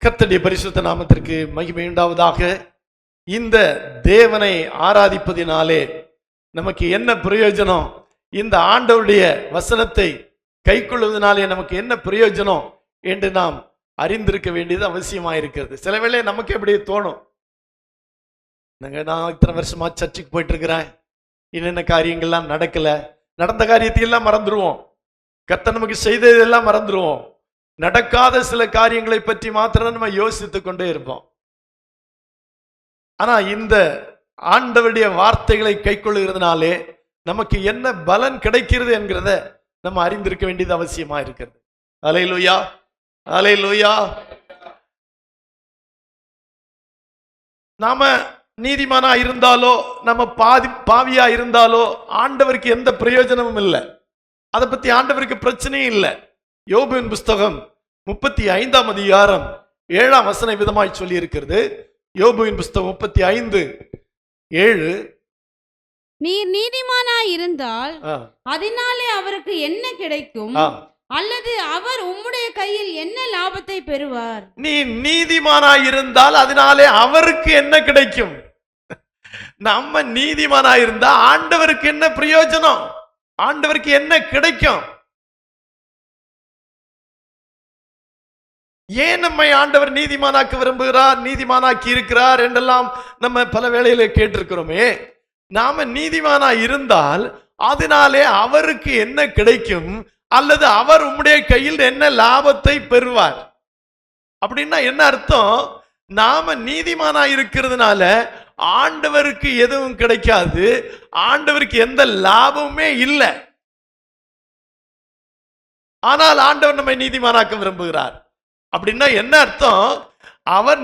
கர்த்தருடைய பரிசுத்த நாமத்திற்கு மகிமை உண்டாவதாக. இந்த தேவனை ஆராதிப்பதினாலே நமக்கு என்ன பிரயோஜனம்? இந்த ஆண்டவருடைய வசனத்தை கைக்கொள்வதனாலே நமக்கு என்ன பிரயோஜனம் என்று நாம் அறிந்திருக்க வேண்டியது அவசியமாயிருக்கிறது. சில வேளை நமக்கு எப்படி தோணும், நான் இத்தனை வருஷமா சர்ச்சுக்கு போயிட்டு இருக்கிறேன், என்னென்ன காரியங்கள்லாம் நடக்கல, நடந்த காரியத்தையெல்லாம் மறந்துடுவோம், கர்த்தர் நமக்கு செய்ததெல்லாம் மறந்துடுவோம், நடக்காத சில காரியங்களை பற்றி மாத்திரம் நம்ம யோசித்துக் கொண்டே இருப்போம். ஆனா இந்த ஆண்டவருடைய வார்த்தைகளை கைக்கொள்ளுகிறதுனாலே நமக்கு என்ன பலன் கிடைக்கிறது என்கிறத நம்ம அறிந்திருக்க வேண்டியது அவசியமா இருக்கிறது. அல்லேலூயா, அல்லேலூயா. நாம நீதிமானா இருந்தாலோ நம்ம பாவியா இருந்தாலோ ஆண்டவருக்கு எந்த பிரயோஜனமும் இல்லை. அதை பத்தி ஆண்டவருக்கு பிரச்சனையும் இல்லை. யோபுவின் புஸ்தகம் 35ஆம் அதிகாரம் 7ஆம் வசனம் விதமாய் சொல்லி இருக்கிறது. யோபுவின் புஸ்தகம் 35:7, நீர் நீதிமானாய் இருந்தால் அதனாலே அவருக்கு என்ன கிடைக்கும், அல்லது அவர் உம்முடைய கையில் என்ன லாபத்தை பெறுவார்? நீ நீதிமானாய் இருந்தால் அதனாலே அவருக்கு என்ன கிடைக்கும்? நம்ம நீதிமானாய் இருந்தா ஆண்டவருக்கு என்ன பிரயோஜனம்? ஆண்டவருக்கு என்ன கிடைக்கும்? ஏன் நம்மை ஆண்டவர் நீதிமானாக்க விரும்புகிறார், நீதிமானாக்கி இருக்கிறார் என்றெல்லாம் நம்ம பல வேளையில கேட்டிருக்கிறோமே. நாம நீதிமானா இருந்தால் அதனாலே அவருக்கு என்ன கிடைக்கும், அல்லது அவர் உம்முடைய கையில் என்ன லாபத்தை பெறுவார்? அப்படின்னா என்ன அர்த்தம்? நாம நீதிமானா இருக்கிறதுனால ஆண்டவருக்கு எதுவும் கிடைக்காது, ஆண்டவருக்கு எந்த லாபமுமே இல்லை. ஆனால் ஆண்டவர் நம்மை நீதிமானாக்க விரும்புகிறார். அப்படின்னா என்ன அர்த்தம்? அவர்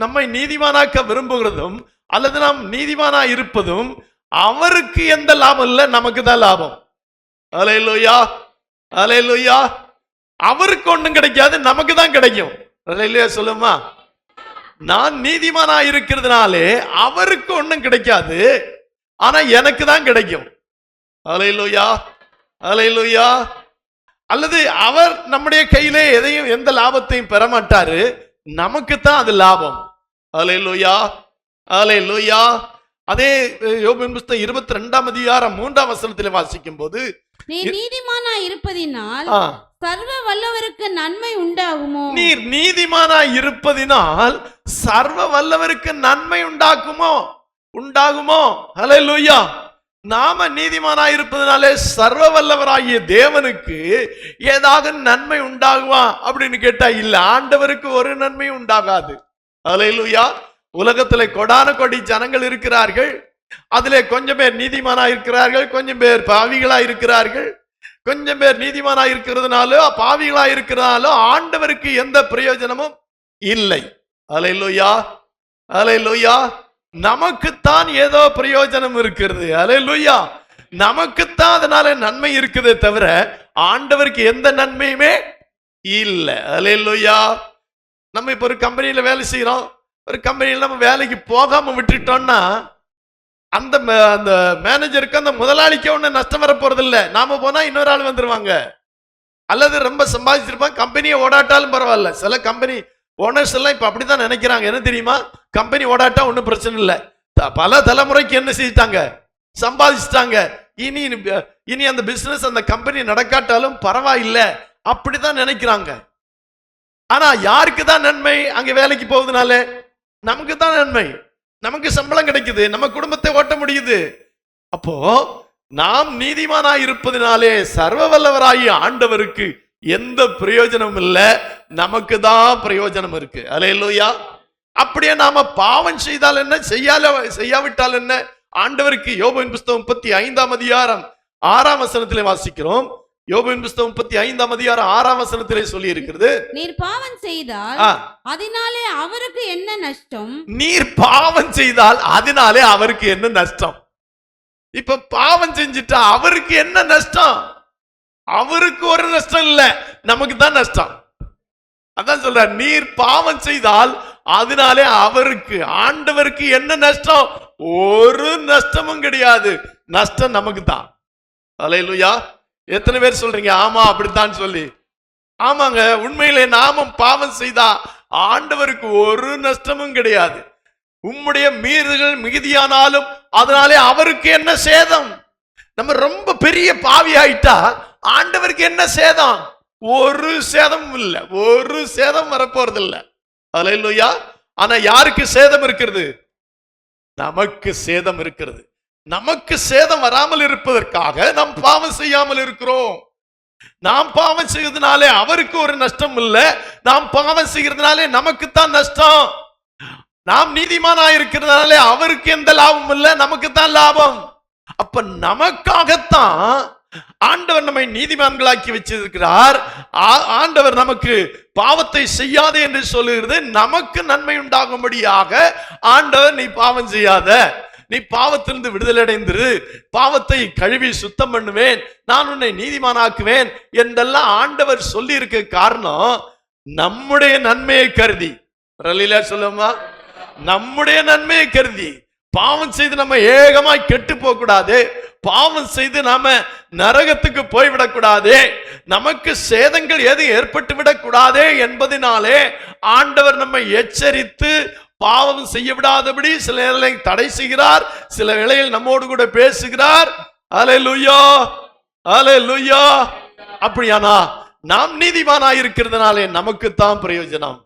நம்மை நீதிமானாக்க விரும்புகிறதும் அல்லது நாம் நீதிமானா இருப்பதும் அவருக்கு எந்த லாபம் இல்லை, நமக்கு தான் லாபம். அல்லேலூயா, அல்லேலூயா. அவருக்கு ஒன்றும் கிடைக்காது, நமக்கு தான் கிடைக்கும். அல்லேலூயா சொல்லுமா. நான் நீதிமானா இருக்கிறதுனாலே அவருக்கு ஒன்றும் கிடைக்காது, ஆனா எனக்கு தான் கிடைக்கும். அல்லேலூயா, அல்லேலூயா. அல்லது அவர் நம்முடைய கையிலே எதையும் எந்த லாபத்தையும் பெற மாட்டாரு, நமக்கு தான் அது லாபம். அல்லேலூயா, அல்லேலூயா. அதே யோபுவின் புஸ்தகம் 22ஆம் அதிகாரம் 3ஆம் வசனத்திலே வாசிக்கும் போது, நீர் நீதிமானா இருப்பதினால் சர்வ வல்லவருக்கு நன்மை உண்டாகுமோ? நீர் நீதிமானா இருப்பதினால் சர்வ வல்லவருக்கு நன்மை உண்டாகுமோ? அல்லேலூயா. நாம நீதிமானா இருப்பதனாலே சர்வ வல்லவராகிய தேவனுக்கு ஏதாவது நன்மை உண்டாகுமா அப்படின்னு கேட்டா இல்ல, ஆண்டவருக்கு ஒரு நன்மை உண்டாகாது. அல்லேலூயா. உலகத்துல கொடான கொடி ஜனங்கள் இருக்கிறார்கள், அதிலே கொஞ்சம் பேர் நீதிமானா இருக்கிறார்கள், கொஞ்சம் பேர் பாவிகளா இருக்கிறார்கள். கொஞ்சம் பேர் நீதிமானா இருக்கிறதுனாலோ பாவிகளா இருக்கிறதுனாலோ ஆண்டவருக்கு எந்த பிரயோஜனமும் இல்லை. அல்லேலூயா, அல்லேலூயா. நமக்குத்தான் ஏதோ பிரயோஜனம் இருக்கிறது. அல்லேலூயா. நமக்குத்தான் அதனால நன்மை இருக்குதே தவிர ஆண்டவருக்கு எந்த நன்மையுமே இல்லை. அல்லேலூயா. நம்ம இப்ப ஒரு கம்பெனியில வேலை செய்யறோம், ஒரு கம்பெனியில் நம்ம வேலைக்கு போகாம விட்டுட்டோம்னா அந்த மேனேஜருக்கு அந்த முதலாளிக்கு ஒண்ணு நஷ்டம் வர போறது இல்லை. நாம போனா இன்னொரு ஆள் வந்துருவாங்க, அல்லது ரொம்ப சம்பாதிச்சிருப்பாங்க, கம்பெனியை ஓடாட்டாலும் பரவாயில்ல. சில கம்பெனி ஓனர்ஸ் எல்லாம் இப்ப அப்படிதான் நினைக்கிறாங்க. என்ன தெரியுமா? கம்பெனி ஓடாட்டா ஒன்றும் பிரச்சனை இல்லை, பல தலைமுறைக்கு என்ன செஞ்சிட்டாங்க, சம்பாதிச்சிட்டாங்க, இனி அந்த பிசினஸ் அந்த கம்பெனி நடக்காட்டாலும் பரவாயில்லை, அப்படிதான் நினைக்கிறாங்க. ஆனா யாருக்கு தான் நன்மை? அங்க வேலைக்கு போவதனால நமக்கு தான் நன்மை, நமக்கு சம்பளம் கிடைக்குது, நம்ம குடும்பத்தை ஓட்ட முடியுது. அப்போ நாம் நீதிமானா இருப்பதினாலே சர்வ வல்லவராகிய ஆண்டவருக்கு எந்த பிரயோஜனமும் இல்லை, நமக்கு தான் பிரயோஜனம் இருக்கு. அல்லேலூயா. அப்படியே நாம பாவம் செய்தால் என்ன, செய்யாவிட்டால் என்ன? ஆண்டவருக்கு யோபுவின் புஸ்தகம் 35ஆம் அதிகாரம் 6ஆம் வசனத்திலே வாசிக்கிறோம். யோபுவின் புஸ்தகம் 35ஆம் அதிகாரம் 6ஆம் வசனத்திலே சொல்லி இருக்கிறது, நீர் பாவம் செய்தால் அதனாலே அவருக்கு என்ன நஷ்டம்? நீர் பாவம் செய்தால் அதனாலே அவருக்கு என்ன நஷ்டம்? இப்ப பாவம் செஞ்சுட்டா அவருக்கு என்ன நஷ்டம்? அவருக்கு ஒரு நஷ்டம் இல்ல, நமக்கு தான் நஷ்டம். அதான் சொல்ற, நீர் பாவம் செய்தால் அதனாலே அவருக்கு, ஆண்டவருக்கு என்ன நஷ்டம்? ஒரு நஷ்டமும் கிடையாது, நஷ்டம் நமக்கு தான். அல்லேலூயா. எத்தனை பேர் சொல்றீங்க ஆமா அப்படித்தான் சொல்லி? ஆமாங்க, உண்மையிலே நாமும் பாவம் செய்தா ஆண்டவருக்கு ஒரு நஷ்டமும் கிடையாது. உம்முடைய மீறுதல் மிகுதியானாலும் அதனாலே அவருக்கு என்ன சேதம்? நம்ம ரொம்ப பெரிய பாவி ஆயிட்டா ஆண்டவருக்கு என்ன சேதம்? ஒரு சேதமும் இல்லை, ஒரு சேதம் வரப்போறது இல்லை. அல்லேலூயா. ஆனா யாருக்கு சேதம் இருக்கிறது? நமக்கு சேதம் இருக்கிறது. நமக்கு சேதம் வராமல் இருப்பதற்காக நாம் பாவம் செய்யாமல் இருக்கிறோம். நாம் பாவம் செய்வதனாலே அவருக்கு ஒரு நஷ்டம் இல்லை, நாம் பாவம் செய்கிறதுனாலே நமக்குத்தான் நஷ்டம். நாம் நீதிமானாயிருக்கிறதுனாலே அவருக்கு எந்த லாபம் இல்லை, நமக்கு தான் லாபம். அப்ப நமக்காகத்தான் ஆண்டவர் நம்மை நீதிமான்களாக்கி வச்சிருக்கிறார். ஆண்டவர் நமக்கு பாவத்தை செய்யாதே என்று சொல்லுகிறது. நமக்கு நன்மை உண்டாகும்படியாக ஆண்டவர் நீ பாவம் செய்யாத, நீ பாவத்திலிருந்து விடுதலை அடைந்திரு, பாவத்தை கழுவி சுத்தம் பண்ணுவேன், நான் உன்னை நீதிமானாக்குவேன் என்றெல்லாம் ஆண்டவர் சொல்லி இருக்க காரணம் நம்முடைய நன்மையை கருதி. சொல்லுமா, நம்முடைய நன்மையை கருதி. பாவம் செய்து நம்ம ஏகமாய் கெட்டு போக கூடாது, பாவம் செய்து நாம நரகத்துக்கு போய்விடக்கூடாது, நமக்கு சேதங்கள் எதுவும் ஏற்பட்டு விடக்கூடாது என்பதனாலே ஆண்டவர் நம்மை எச்சரித்து பாவம் செய்ய விடாதபடி சில வேளையில் தடை செய்கிறார், சில வேளையில் நம்மோடு கூட பேசுகிறார். அல்லேலூயா, அல்லேலூயா. அப்படியானா நாம் நீதிமானாய் இருக்கிறதுனாலே நமக்கு தான் பிரயோஜனம்.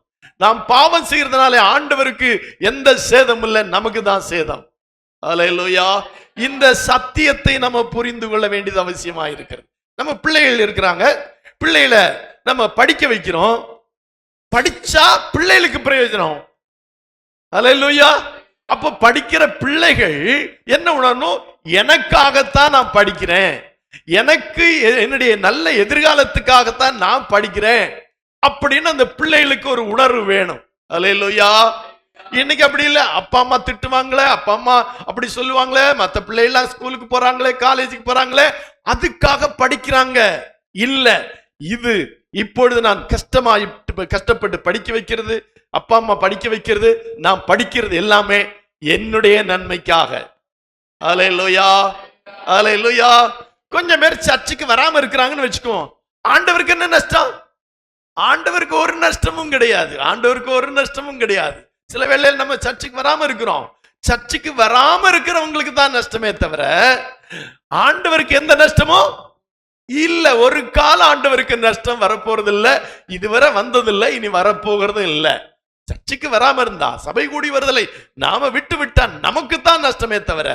நாம் பாவம் செய்யறதுனாலே ஆண்டவருக்கு எந்த சேதம் இல்லை, நமக்கு தான் சேதம். அல்லேலூயா. இந்த சத்தியத்தை நம்ம புரிந்து கொள்ள வேண்டியது அவசியமா இருக்கிறது. நம்ம பிள்ளைகள் இருக்கிறாங்க, பிள்ளைகளை நம்ம படிக்க வைக்கிறோம், படிச்சா பிள்ளைகளுக்கு பிரயோஜனம். அல்லேலூயா. அப்ப படிக்கிற பிள்ளைகள் என்ன உணரணும்? எனக்காகத்தான் நான் படிக்கிறேன், எனக்கு என்னுடைய நல்ல எதிர்காலத்துக்காகத்தான் நான் படிக்கிறேன் அப்படின்னு அந்த பிள்ளைகளுக்கு ஒரு உணர்வு வேணும். அல்லேலூயா. இன்னைக்கு அப்படி இல்லை. அப்பா அம்மா திட்டுவாங்களே, அப்பா அம்மா அப்படி சொல்லுவாங்களே, மற்ற பிள்ளைகள் ஸ்கூலுக்கு போறாங்களே, காலேஜுக்கு போறாங்களே, அதுக்காக படிக்கிறாங்க இல்ல. இது இப்பொழுது நான் கஷ்டப்பட்டு படிக்க வைக்கிறது, அப்பா அம்மா படிக்க வைக்கிறது, நான் படிக்கிறது எல்லாமே என்னுடைய நன்மைக்காக. அல்லேலூயா, அல்லேலூயா. கொஞ்சம் பேர் சர்ச்சுக்கு வராம இருக்கிறாங்கன்னு வச்சுக்குவோம், ஆண்டவருக்கு என்ன நஷ்டம்? ஆண்டவருக்கு ஒரு நஷ்டமும் கிடையாது, ஆண்டவருக்கு ஒரு நஷ்டமும் கிடையாது. சில வேளையில் நம்ம சர்ச்சுக்கு வராம இருக்கிறோம், சர்ச்சுக்கு வராம இருக்கிறவங்களுக்கு தான் நஷ்டமே தவிர ஆண்டவருக்கு எந்த நஷ்டமும் இல்ல. ஒரு கால ஆண்டவருக்கு நஷ்டம் வரப்போறது இல்ல, இதுவரை வந்ததில்லை, இனி வரப்போகிறது இல்ல. சர்ச்சுக்கு வராம இருந்தா, சபை கூடி வருதலை நாம விட்டு விட்டா நமக்கு தான் நஷ்டமே தவிர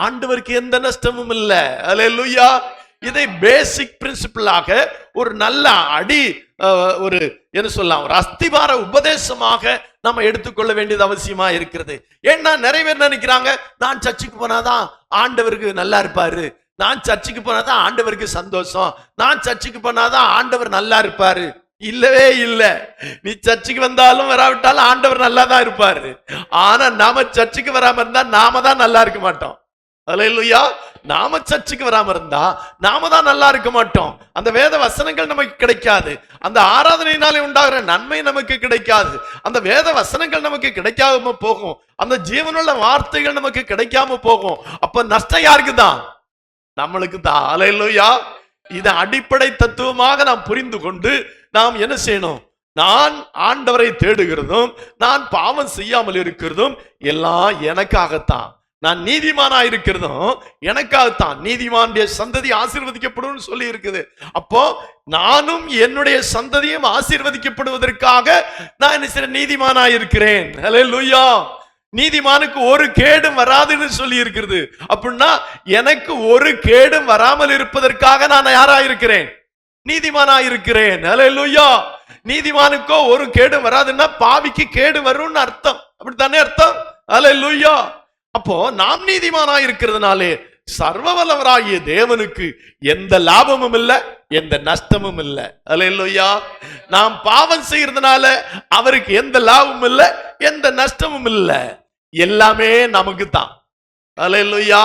ஆண்டவருக்கு எந்த நஷ்டமும் இல்ல. அல்லேலூயா. இதை பேசிக் பிரின்சிபிளாக ஒரு நல்ல அடி, ஒரு என்ன சொல்லலாம், ஒரு அஸ்திபார உபதேசமாக நம்ம எடுத்துக்கொள்ள வேண்டியது அவசியமா இருக்கிறது. ஏன்னா நிறைய பேர் நினைக்கிறாங்க, நான் சர்ச்சுக்கு போனாதான் ஆண்டவருக்கு நல்லா இருப்பாரு, நான் சர்ச்சுக்கு போனாதான் ஆண்டவருக்கு சந்தோஷம், நான் சர்ச்சுக்கு போனாதான் ஆண்டவர் நல்லா இருப்பாரு. இல்லவே இல்ல. நீ சர்ச்சுக்கு வந்தாலும் வராவிட்டாலும் ஆண்டவர் நல்லா தான் இருப்பாரு. ஆனா நாம சர்ச்சுக்கு வராம இருந்தா நாம தான் நல்லா இருக்க மாட்டோம். அல்லேலூயா. நாம சர்ச்சுக்கு வராம இருந்தா நாம தான் நல்லா இருக்க மாட்டோம். அந்த வேத வசனங்கள் நமக்கு கிடைக்காது, அந்த ஆராதனையினாலே உண்டாகிற நன்மை நமக்கு கிடைக்காது, அந்த வேத வசனங்கள் நமக்கு கிடைக்காம போகும், அந்த ஜீவனுள்ள வார்த்தைகள் நமக்கு கிடைக்காம போகும். அப்ப நஷ்டம் யாருக்கு தான்? நம்மளுக்கு தான். அல்லேலூயா. இதை அடிப்படை தத்துவமாக நாம் புரிந்து கொண்டு நாம் என்ன செய்யணும்? நான் ஆண்டவரை தேடுகிறதும், நான் பாவம் செய்யாமல் இருக்கிறதும் எல்லாம் எனக்காகத்தான். நான் நீதிமானா இருக்கிறதும் எனக்காகத்தான். நீதிமானுடைய சந்ததி ஆசீர்வதிக்கப்படும் சொல்லி இருக்குது. அப்போ நானும் என்னுடைய சந்ததியும் ஆசீர்வதிக்கப்படுவதற்காக நான் என்ன நீதிமானா இருக்கிறேன். அல்லேலூயா. நீதிமானுக்கு ஒரு கேடும் வராதுன்னு சொல்லி இருக்கிறது. அப்படின்னா எனக்கு ஒரு கேடும் வராமல் இருப்பதற்காக நான் யாரா இருக்கிறேன்? நீதிமானா இருக்கிறேன். அல்லேலூயா. நீதிமானுக்கோ ஒரு கேடும் வராதுன்னா பாவிக்கு கேடு வரும்னு அர்த்தம். அப்படித்தானே அர்த்தம்? அல்லேலூயா. அப்போ நாம் நீதிமானா இருக்கிறதுனாலே சர்வவல்லவராகிய தேவனுக்கு எந்த லாபமும் இல்லை, எந்த நஷ்டமும் இல்லை. அல்லேலூயா. நாம் பாவம் செய்யறதுனால அவருக்கு எந்த லாபமும் இல்லை, எந்த நஷ்டமும் இல்லை. எல்லாமே நமக்கு தான். அல்லேலூயா.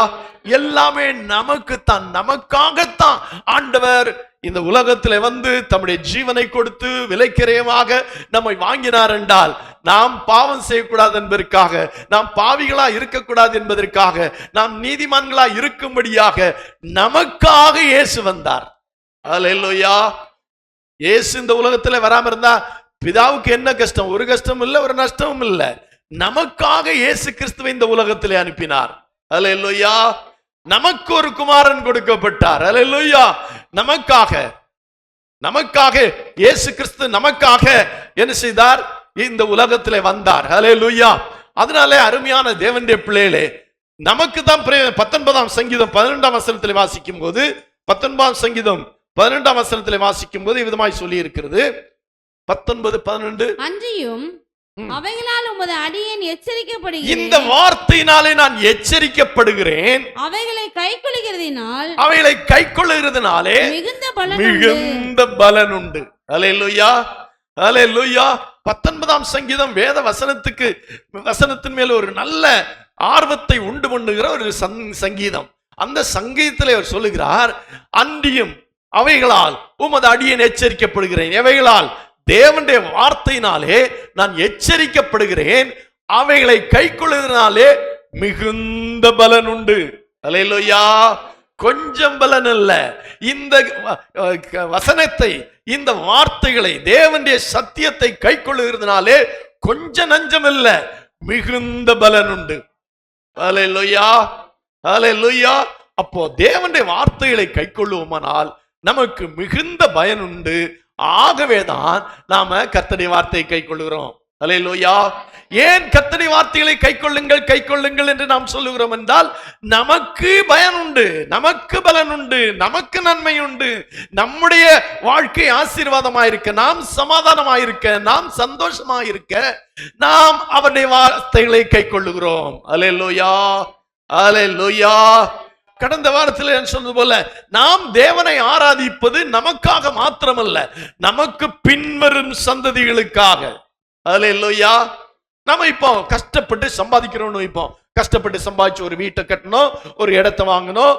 எல்லாமே நமக்குத்தான், நமக்காகத்தான் ஆண்டவர் இந்த உலகத்தில் வந்து தம்முடைய ஜீவனை கொடுத்து விலைக்கிரயமாக நம்மை வாங்கினார் என்றால், நாம் பாவம் செய்யக்கூடாது என்பதற்காக, நாம் பாவிகளா இருக்கக்கூடாது என்பதற்காக, நாம் நீதிமான்களா இருக்கும்படியாக நமக்காக இயேசு வந்தார். அல்லேலூயா. இயேசு இந்த உலகத்தில் வராம இருந்தா பிதாவுக்கு என்ன கஷ்டம்? ஒரு கஷ்டம் இல்ல, ஒரு நஷ்டமும் இல்ல. நமக்காக இயேசு கிறிஸ்துவை இந்த உலகத்திலே அனுப்பினார். அல்லேலூயா. நமக்கு ஒரு குமாரன் கொடுக்கப்பட்டார். அல்லேலூயா. நமக்காக இயேசு கிறிஸ்து நமக்காக என்ன செய்தார்? இந்த உலகத்திலே வந்தார். அல்லேலூயா. அதனாலே அருமையான தேவனுடைய பிள்ளைகளே, நமக்கு தான் 19ஆம் சங்கீதம் 12ஆம் வசனத்திலே வாசிக்கும் போது, 19ஆம் சங்கீதம் 12ஆம் வசனத்திலே வாசிக்கும் போது விதமாய் சொல்லி இருக்கிறது. 19:12 அன்றியும் அவைகளால் உமது அடியேன் எச்சரிக்கப்படுகிறேன். இந்த வார்த்தையினாலே நான் எச்சரிக்கப்படுகிறேன். அவைகளை கைக்கொள்ளுகிறதுனாலே மிகுந்த பலன் உண்டு. அல்லேலூயா. அல்லேலூயா. 19ஆம் சங்கீதம் வேத வசனத்தின் மேல ஒரு நல்ல ஆர்வத்தை உண்டு பண்ணுகிற ஒரு சங்கீதம். அந்த சங்கீதத்திலே அவர் சொல்லுகிறார், அன்றியும் அவைகளால் உமது அடியேன் எச்சரிக்கப்படுகிறேன். எவைகளால்? தேவனுடைய வார்த்தையினாலே நான் எச்சரிக்கப்படுகிறேன். அவைகளை கைக்கொள்ளுகிறதுனாலே மிகுந்த பலன் உண்டு. அல்லேலூயா. கொஞ்சம் பலன் அல்ல. இந்த வசனத்தை, இந்த வார்த்தைகளை, தேவனுடைய சத்தியத்தை கைக்கொள்ளுகிறதுனாலே கொஞ்ச நஞ்சம் இல்ல, மிகுந்த பலன் உண்டு. அல்லேலூயா. அல்லேலூயா. அப்போ தேவனுடைய வார்த்தைகளை கைக்கொள்ளுவோமானால் நமக்கு மிகுந்த பயன் உண்டு. ஆகவேதான் நாம கர்த்தருடைய வார்த்தையை கைக்கொள்ளுகிறோம். அல்லேலூயா. ஏன் கர்த்தருடைய வார்த்தைகளை கைக்கொள்ளுங்கள் என்று நாம் சொல்லுகிறோம் என்றால், நமக்கு பயன் உண்டு, நமக்கு பலன் உண்டு, நமக்கு நன்மை உண்டு. நம்முடைய வாழ்க்கை ஆசீர்வாதமாயிருக்க, நாம் சமாதானமாயிருக்க, நாம் சந்தோஷமாயிருக்க நாம் அவருடைய வார்த்தைகளை கைக்கொள்ளுகிறோம். அல்லேலூயா. அல்லேலூயா. கடந்த வாரத்தில் சொன்னது போல, நாம் தேவனை ஆராதிப்பது நமக்காக மாத்திரமல்ல, நமக்கு பின்வரும் சந்ததிகளுக்காக. அல்லேலூயா. நம்ம இப்போ கஷ்டப்பட்டு சம்பாதிக்கிறோம். இப்போ கஷ்டப்பட்டு சம்பாதிச்சு ஒரு வீட்டை கட்டணும், ஒரு இடத்தை வாங்கணும்,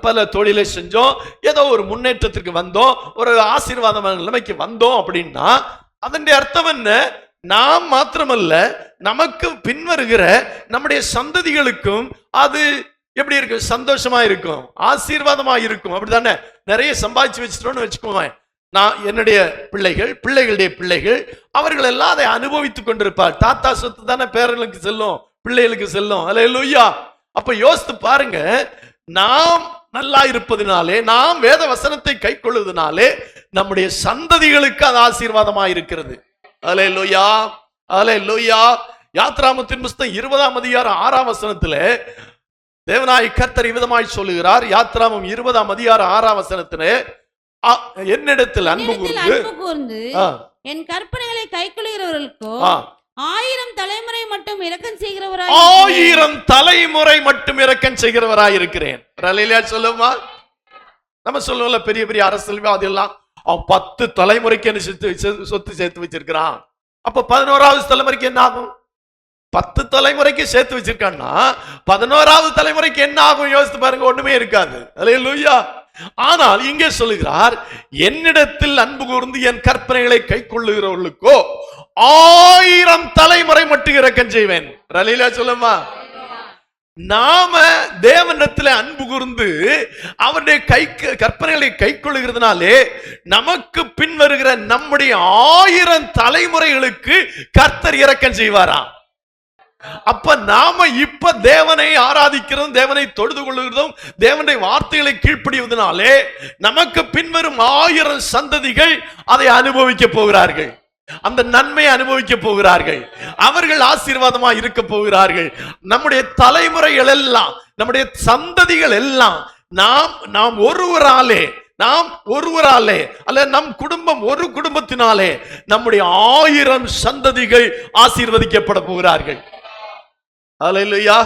பல தொழிலை செஞ்சோம், ஏதோ ஒரு முன்னேற்றத்திற்கு வந்தோம், ஒரு ஆசீர்வாதமான நிலைமைக்கு வந்தோம் அப்படின்னா அதனுடைய அர்த்தம் என்ன? நாம் மாத்திரமல்ல, நமக்கு பின்வருகிற நம்முடைய சந்ததிகளுக்கும் அது எப்படி இருக்கு? சந்தோஷமா இருக்கும், ஆசீர்வாதமா இருக்கும். அப்படித்தானே? நிறைய சம்பாதிச்சு வச்சுட்டோம்னு வச்சுக்கோங்க, நான் என்னுடைய பிள்ளைகளுடைய பிள்ளைகள் அவர்கள் எல்லாம் அதை அனுபவித்துக் கொண்டிருப்பார். தாத்தா சொத்து தானே பேரனுக்கு செல்லும், பிள்ளைகளுக்கு செல்லும். அல்லேலூயா. அப்ப யோசித்து பாருங்க, நாம் நல்லா இருப்பதினாலே, நாம் வேத வசனத்தை கைக்கொள்வதனாலே நம்முடைய சந்ததிகளுக்கு அது ஆசீர்வாதமா இருக்கிறது. அல்லேலூயா. அல்லேலூயா. யாத்ராமத்தின் புஸ்தகம் 20ஆம் அதிகாரம் 6ஆம் வசனத்துல தேவனாய் கர்த்தர் விதமாய் சொல்லுகிறார். யாத்ராமம் 20ஆம் அதிகாரம் 6ஆம் வசனத்திலே, என்னிடத்தில் அன்பு கூர்ந்து என் கற்பனைகளை கைக்கொள்கிறவர்களுக்கோ 1000 தலைமுறை மட்டும் இரக்கம் செய்கிறவராய், 1000 தலைமுறை மட்டும் இரக்கம் செய்கிறவராய் இருக்கிறேன். சொல்லுமா? நம்ம சொல்லுவோம்ல, பெரிய பெரிய அரசியல்வாதி எல்லாம் அவன் 10 தலைமுறைக்கு என்ன சொத்து சேர்த்து வச்சிருக்கிறான். அப்ப 11வது தலைமுறைக்கு என்ன ஆகும்? 10 தலைமுறைக்கு சேர்த்து வச்சிருக்கான்னா 11வது தலைமுறைக்கு என்ன ஆகும்? யோசித்து பாருங்க, ஒண்ணுமே இருக்காது. அல்லேலூயா. ஆனால் இங்கே சொல்லுகிறார், என்னிடத்தில் அன்பு கூர்ந்து என் கற்பனைகளை கைக்கொள்ளுகிறவர்களுக்கோ 1000 தலைமுறை மட்டும் இரக்கம் செய்வேன். அல்லேலூயா. சொல்லுமா? நாம தேவனிடத்தில் அன்பு கூர்ந்து அவருடைய கற்பனைகளை கைக்கொள்ளுகிறதுனாலே நமக்கு பின் வருகிற நம்முடைய 1000 தலைமுறைகளுக்கு கர்த்தர் இரக்கம் செய்வாராம். அப்ப நாம இப்ப தேவனை ஆராதிக்கிறதும், தேவனை தொழுது கொள்ளுகிறதும், தேவனுடைய வார்த்தைகளை கீழ்ப்படிவதனாலே நமக்கு பின்வரும் 1000 சந்ததிகள் அதை அனுபவிக்க போகிறார்கள், அந்த நன்மையை அனுபவிக்க போகிறார்கள், அவர்கள் ஆசீர்வாதமா இருக்க போகிறார்கள். நம்முடைய தலைமுறைகள் எல்லாம், நம்முடைய சந்ததிகள் எல்லாம் நாம் ஒருவராலே அல்ல, நம் குடும்பம் ஒரு குடும்பத்தினாலே நம்முடைய 1000 சந்ததிகள் ஆசீர்வதிக்கப்பட போகிறார்கள். அல்லேலூயா.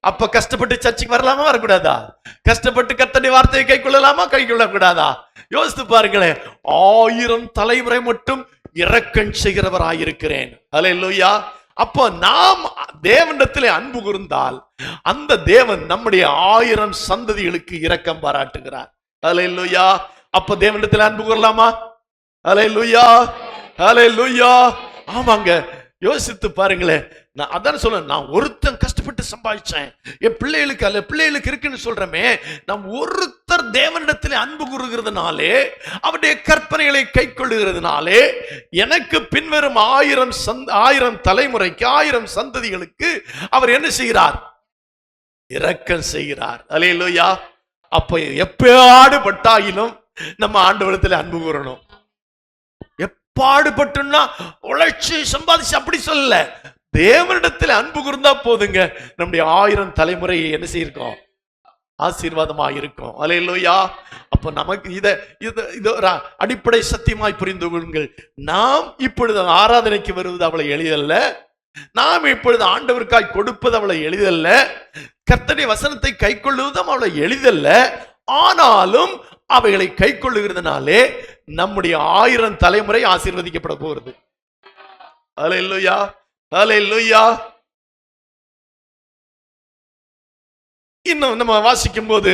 அப்ப கஷ்டப்பட்டு சர்ச்சுக்கு வரலாமா, வரக்கூடாதா? கஷ்டப்பட்டு கர்த்தருடைய வார்த்தையை கைக்கொள்ளலாமா, கைக்கொள்ளக்கூடாதா? யோசித்து பாருங்களேன். 1000 தலைமுறை மட்டும் இரக்கம் செய்கிறவராயிருக்கிறேன். அல்லேலூயா. அப்போ நாம் தேவனிடத்திலே அன்பு கூர்ந்தால் அந்த தேவன் நம்முடைய 1000 சந்ததிகளுக்கு இரக்கம் பாராட்டுகிறார். அல்லேலூயா. அப்ப தேவனிடத்திலே அன்பு கூறலாமா? அல்லேலூயா. அல்லேலூயா. ஆமாங்க, யோசித்து பாருங்களேன். நான் அதான் சொல்ல, நான் ஒருத்தன் கஷ்டப்பட்டு சம்பாதிச்சேன், என் பிள்ளைகளுக்கு இருக்குன்னு சொல்றமே, நாம் ஒருத்தர் தேவனிடத்தில் அன்பு கூறுகிறதுனாலே, அவருடைய கற்பனைகளை கை கொள்ளுகிறதுனாலே, எனக்கு பின்வரும் 1000 தலைமுறைக்கு 1000 சந்ததிகளுக்கு அவர் என்ன செய்கிறார்? இரக்கம் செய்கிறார். அல்லேலூயா. அப்ப எப்பாடுபட்டாயிலும் நம்ம ஆண்டவரிடத்தில் அன்பு கூறணும். எப்பாடுபட்டுன்னா உழைச்சி சம்பாதிச்சு அப்படி சொல்லல, தேவனிடத்தில் அன்பு கூர்ந்தா போதுங்க, நம்முடைய 1000 தலைமுறை என்ன செய்யிருக்கோம்? ஆசீர்வாதமாக இருக்கும். அல்லேலூயா. அப்ப நமக்கு இது ஒரு அடிப்படை சத்தியமாய் புரிந்து கொள்ளுங்கள். நாம் இப்பொழுது ஆராதனைக்கு வருவது அவ்வளவு எளிதல்ல. நாம் இப்பொழுது ஆண்டவருக்காய் கொடுப்பது அவ்வளவு எளிதல்ல. கர்த்தருடைய வசனத்தை கை கொள்ளுவதும் அவ்வளவு எளிதல்ல. ஆனாலும் அவைகளை கை கொள்ளுகிறதுனாலே நம்முடைய 1000 தலைமுறை ஆசீர்வதிக்கப்பட போகிறது. அல்லேலூயா, அல்லேலூயா. இன்னும் நம்ம வாசிக்கும் போது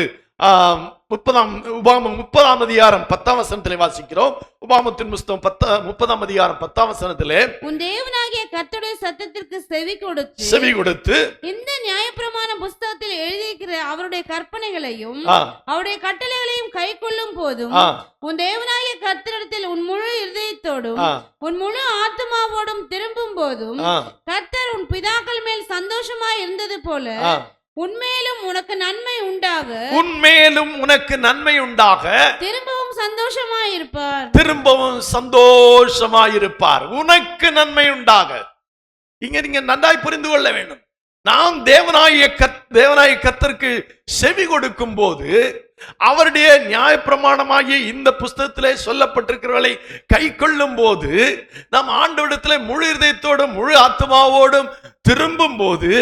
30ஆம் அதிகாரம் 10ஆம் வசனத்திலே வாசிக்கிறோம். உபாகமத்தின் புத்தகம் 30ஆம் அதிகாரம் 10ஆம் வசனத்திலே, உன் தேவனாகிய கர்த்தருடைய சத்தத்திற்கு செவி கொடுத்து இந்த நியாயப்பிரமாண புஸ்தகத்தில் எழுதியிருக்கிற அவருடைய கற்பனைகளையும் அவருடைய கட்டளைகளையும் கை கொள்ளும் போதும், உன் தேவனாகிய கர்த்தரிடத்தில் உன் முழு இருதயத்தோடும் உன் முழு ஆத்மாவோடும் திரும்பும் போதும், கர்த்தர் உன் பிதாக்கள் மேல் சந்தோஷமாய் இருந்தது போல உன்மேலும் உனக்கு நன்மை உண்டாக திரும்பவும் சந்தோஷமாயிருப்பார். உனக்கு நன்மை உண்டாக. இங்க நீங்க நன்றாய் புரிந்து கொள்ள வேண்டும். நாம் தேவனாகிய கர்த்தருக்கு செவி கொடுக்கும் போது, அவருடைய நியாயப்பிரமாணமாகிய இந்த புஸ்தகத்திலே சொல்லப்பட்டிருக்கிறவர்களை கை கொள்ளும் போது, நாம் ஆண்டவரிடத்திலே முழு இதயத்தோடும் முழு ஆத்மாவோடும் திரும்பும் போது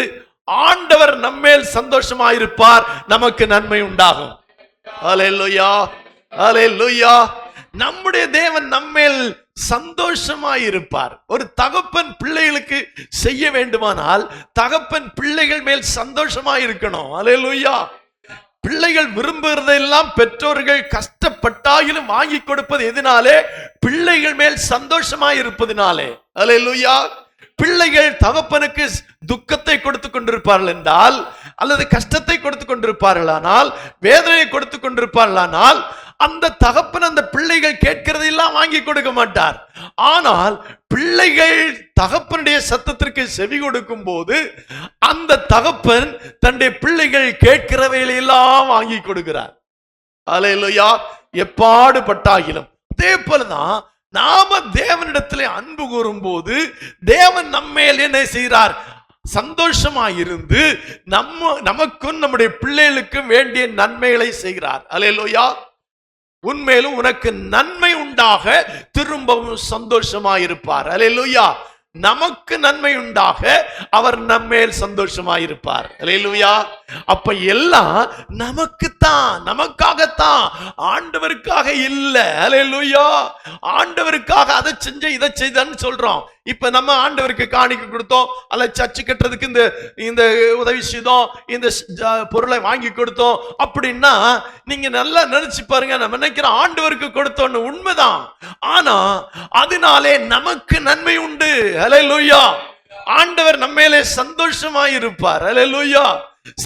ஆண்டவர் நம்மேல் சந்தோஷமாயிருப்பார், நமக்கு நன்மை உண்டாகும். அல்லேலூயா, அல்லேலூயா. நம்முடைய தேவன் நம்மேல் சந்தோஷமாயிருப்பார். ஒரு தகப்பன் பிள்ளைகளுக்கு செய்ய வேண்டுமானால் தகப்பன் பிள்ளைகள் மேல் சந்தோஷமாயிருக்கணும். அல்லேலூயா. பிள்ளைகள் விரும்புகிறதெல்லாம் பெற்றோர்கள் கஷ்டப்பட்டாயிலும் வாங்கி கொடுப்பது எதனாலே? பிள்ளைகள் மேல் சந்தோஷமாயிருப்பதினாலே. அல்லேலூயா. பிள்ளைகள் தகப்பனுக்கு துக்கத்தை கொடுத்து கொண்டிருப்பார்கள் என்றால், அல்லது கஷ்டத்தை கொடுத்து கொண்டிருப்பார்களானால், வேதனையை கொடுத்து கொண்டிருப்பார்களானால், அந்த தகப்பன் அந்த பிள்ளைகள் கேட்கிறதெல்லாம் வாங்கி கொடுக்க மாட்டார். ஆனால் பிள்ளைகள் தகப்பனுடைய சத்தத்திற்கு செவி கொடுக்கும் போது அந்த தகப்பன் தன்னுடைய பிள்ளைகள் கேட்கிறவையெல்லாம் வாங்கி கொடுக்கிறார். அல்லேலூயா. எப்பாடுபட்டாகிலும். அதே போலதான் நாம தேவனிடத்திலே அன்பு கூறும் போது தேவன் நம்மேல் என்ன செய்கிறார்? சந்தோஷமாயிருந்து நமக்கும் நம்முடைய பிள்ளைகளுக்கும் வேண்டிய நன்மைகளை செய்கிறார். அல்லேலூயா. உன்மேலும் உனக்கு நன்மை உண்டாக திரும்பவும் சந்தோஷமாயிருப்பார். அல்லேலூயா. நமக்கு நன்மை உண்டாக அவர் நம்மேல் சந்தோஷமாயிருப்பார். அல்லேலூயா. அப்ப எல்லாம் நமக்குத்தான், நமக்காகத்தான், ஆண்டவருக்காக இல்ல. அல்லேலூயா. ஆண்டவருக்காக அதை செஞ்ச இதை செய்தான்னு சொல்றோம். இப்ப நம்ம ஆண்டவருக்கு காணிக்கை கொடுத்தோம், அல்ல சர்ச்சு கட்டுறதுக்கு இந்த உதவி செய்தோம், இந்த பொருளை வாங்கி கொடுத்தோம் அப்படின்னா நீங்க நல்லா நினைச்சு பாருங்க. நம்ம நினைக்கிறோம் ஆண்டவருக்கு கொடுத்தோன்னு, உண்மைதான். ஆனா அதனாலே நமக்கு நன்மை உண்டு. அல்லேலூயா. ஆண்டவர் நம்மேலே சந்தோஷமாயிருப்பார். அல்லேலூயா.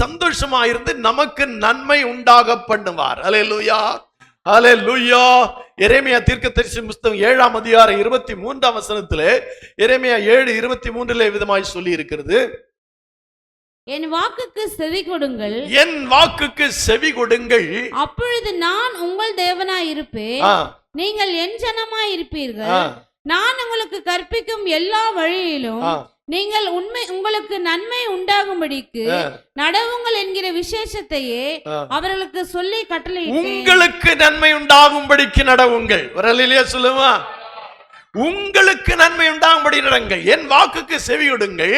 சந்தோஷமாயிருந்து நமக்கு நன்மை உண்டாக பண்ணுவார். அல்லேலூயா, அல்லேலூயா. எரேமியா தீர்க்கதரிசி புத்தகம் 7ஆம் அதிகாரம் 23ஆம் வசனத்திலே, எரேமியா 7:23 விதமாய் சொல்லி இருக்கிறது, என் வாக்குக்கு செவி கொடுங்கள், என் வாக்குக்கு செவி கொடுங்கள், அப்பொழுது நான் உங்கள் தேவனாய் இருப்பேன், நீங்கள் என் ஜனமாய் இருப்பீர்கள், நான் உங்களுக்கு கற்பிக்கும் எல்லா வழியிலும் நீங்கள் உங்களுக்கு நன்மை உண்டாகும்படிக்கு நடவுங்கள் என்கிற விசேஷத்தையே அவர்களுக்கு சொல்லி கட்டளையிட்டேன். உங்களுக்கு நன்மை உண்டாகும்படிக்கு நடவுங்கள். வரலையே சொல்லுவா, உங்களுக்கு நன்மை உண்டாகும்படி நடங்கள், என் வாக்குக்கு செவியுடுங்கள்,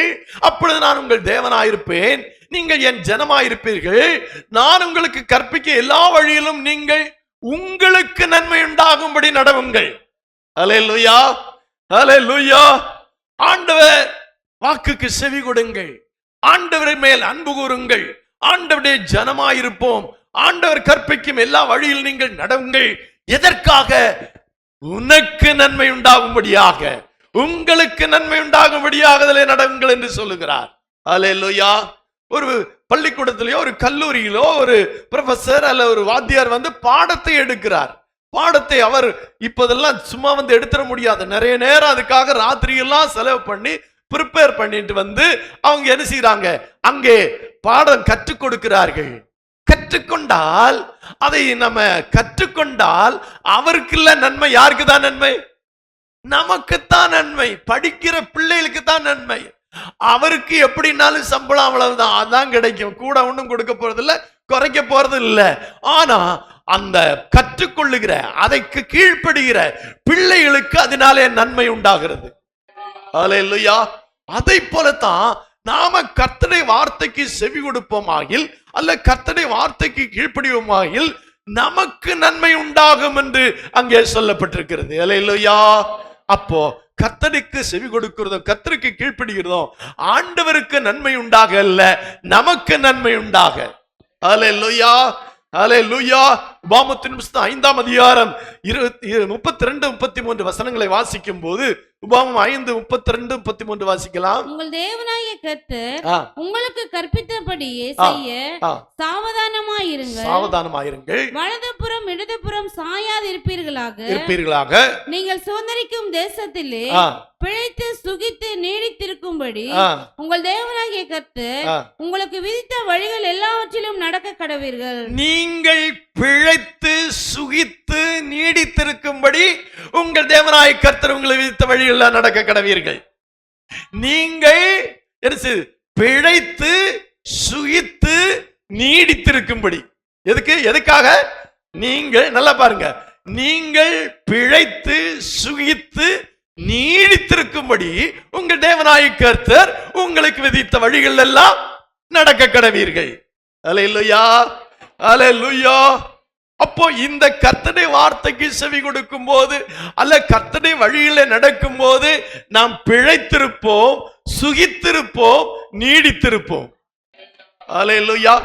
அப்பொழுது நான் உங்கள் தேவனாயிருப்பேன், நீங்கள் என் ஜனமாயிருப்பீர்கள், நான் உங்களுக்கு கற்பிக்க எல்லா வழியிலும் நீங்கள் உங்களுக்கு நன்மை உண்டாகும்படி நடவுங்கள். அல்லேலூயா, அல்லேலூயா. ஆண்டவர் வாக்குக்கு செவி கொடுங்கள், ஆண்டவர் மேல் அன்பு கூறுங்கள், ஆண்டவருடைய ஜனமாயிருப்போம், ஆண்டவர் கற்பிக்கும் எல்லா வழியில் நீங்கள் நடவுங்கள். எதற்காக? உனக்கு நன்மை உண்டாகும்படியாக, உங்களுக்கு நன்மை உண்டாகும்படியாக அதிலே நடவுங்கள் என்று சொல்லுகிறார். அல்லேலூயா. ஒரு பள்ளிக்கூடத்திலேயோ ஒரு கல்லூரியிலோ ஒரு ப்ரொஃபசர் அல்ல ஒரு வாத்தியார் வந்து பாடத்தை எடுக்கிறார். பாடத்தை அவர் இப்போதெல்லாம் சும்மா வந்து எடுத்துட முடியாது. நிறைய நேரம் அதுக்காக ராத்திரியெல்லாம் செலவு பண்ணி ப்ரிப்பேர் பண்ணிட்டு வந்து அவங்க என்ன செய்யறாங்க, அங்கே பாடம் கற்றுக் கொடுக்கிறார்கள். கற்றுக்கொண்டால் அதை நம்ம கற்றுக்கொண்டால் அவருக்குள்ள நன்மை யாருக்கு தான் நன்மை? நமக்குத்தான் நன்மை. படிக்கிற பிள்ளைகளுக்கு தான் நன்மை. அவருக்கு எப்படின்னாலும் சம்பளம் அவ்வளவுதான், அதான் கிடைக்கும். கூட ஒன்றும் கொடுக்க போறது இல்லை, குறைக்க போறது இல்லை. ஆனா அந்த கற்றுக்கொள்ளுகிற அதைக்கு கீழ்ப்படுகிற பிள்ளைகளுக்கு அதனாலே நன்மை உண்டாகிறது. அல்லேலூயா. அதை போலத்தான் நாம கர்த்தருடைய வார்த்தைக்கு செவி கொடுப்போமாகில் அல்ல கர்த்தருடைய வார்த்தைக்கு கீழ்ப்படிவோமாகில் நமக்கு நன்மை உண்டாகும் என்று அங்கே சொல்லப்பட்டிருக்கிறது. அல்லேலூயா. அப்போ கர்த்தருக்கு செவி கொடுக்கிறதோ கர்த்தருக்கு கீழ்ப்படுகிறதோ ஆண்டவருக்கு நன்மை உண்டாக அல்ல, நமக்கு நன்மை உண்டாக. அல்லேலூயா. அல்லேலூயா. உபாகமத்தின் புத்தகம் 5ஆம் அதிகாரம் 32-33 வசனங்களை வாசிக்கும் போது உபாகமம் 5:32-33 வாசிக்கலாம். உங்கள் தேவனாகிய கர்த்தர் உங்களுக்கு கற்பித்தபடியே செய்ய சாவதானமாயிருங்கள். வலதுபுறம் இடதுபுறம் சாயாது இருப்பீர்களாக. நீங்கள் சுதந்தரிக்கும் தேசத்திலே பிழைத்து சுகித்து நீடித்திருக்கும்படி உங்கள் தேவனாகிய கர்த்தர் உங்களுக்கு விதித்த வழிகள் எல்லாவற்றிலும் நடக்க கடவீர்கள். நீங்கள் பிழைத்து சுகித்து நீடித்திருக்கும்படி உங்கள் தேவனாகிய கர்த்தர் உங்களை விதித்த வழிகள் எல்லாம் நடக்க கடவீர்கள். நீங்கள் பிழைத்து சுகித்து நீடித்திருக்கும்படி. எதுக்காக? நீங்கள் நல்லா பாருங்க, நீங்கள் பிழைத்து சுகித்து நீடித்திருக்கும்படி உங்கள் தேவனாகிய கர்த்தர் உங்களுக்கு விதித்த வழிகள் எல்லாம் நடக்க கடவீர்கள். அல்லேலூயா. அல்லேலூயா. அப்போ இந்த கர்த்தருடைய வார்த்தைக்கு செவி கொடுக்கும் போது அல்ல கர்த்தருடைய வழியில நடக்கும் போது நாம் பிழைத்திருப்போம், சுகித்திருப்போம், நீடித்திருப்போம். அல்லேலூயா.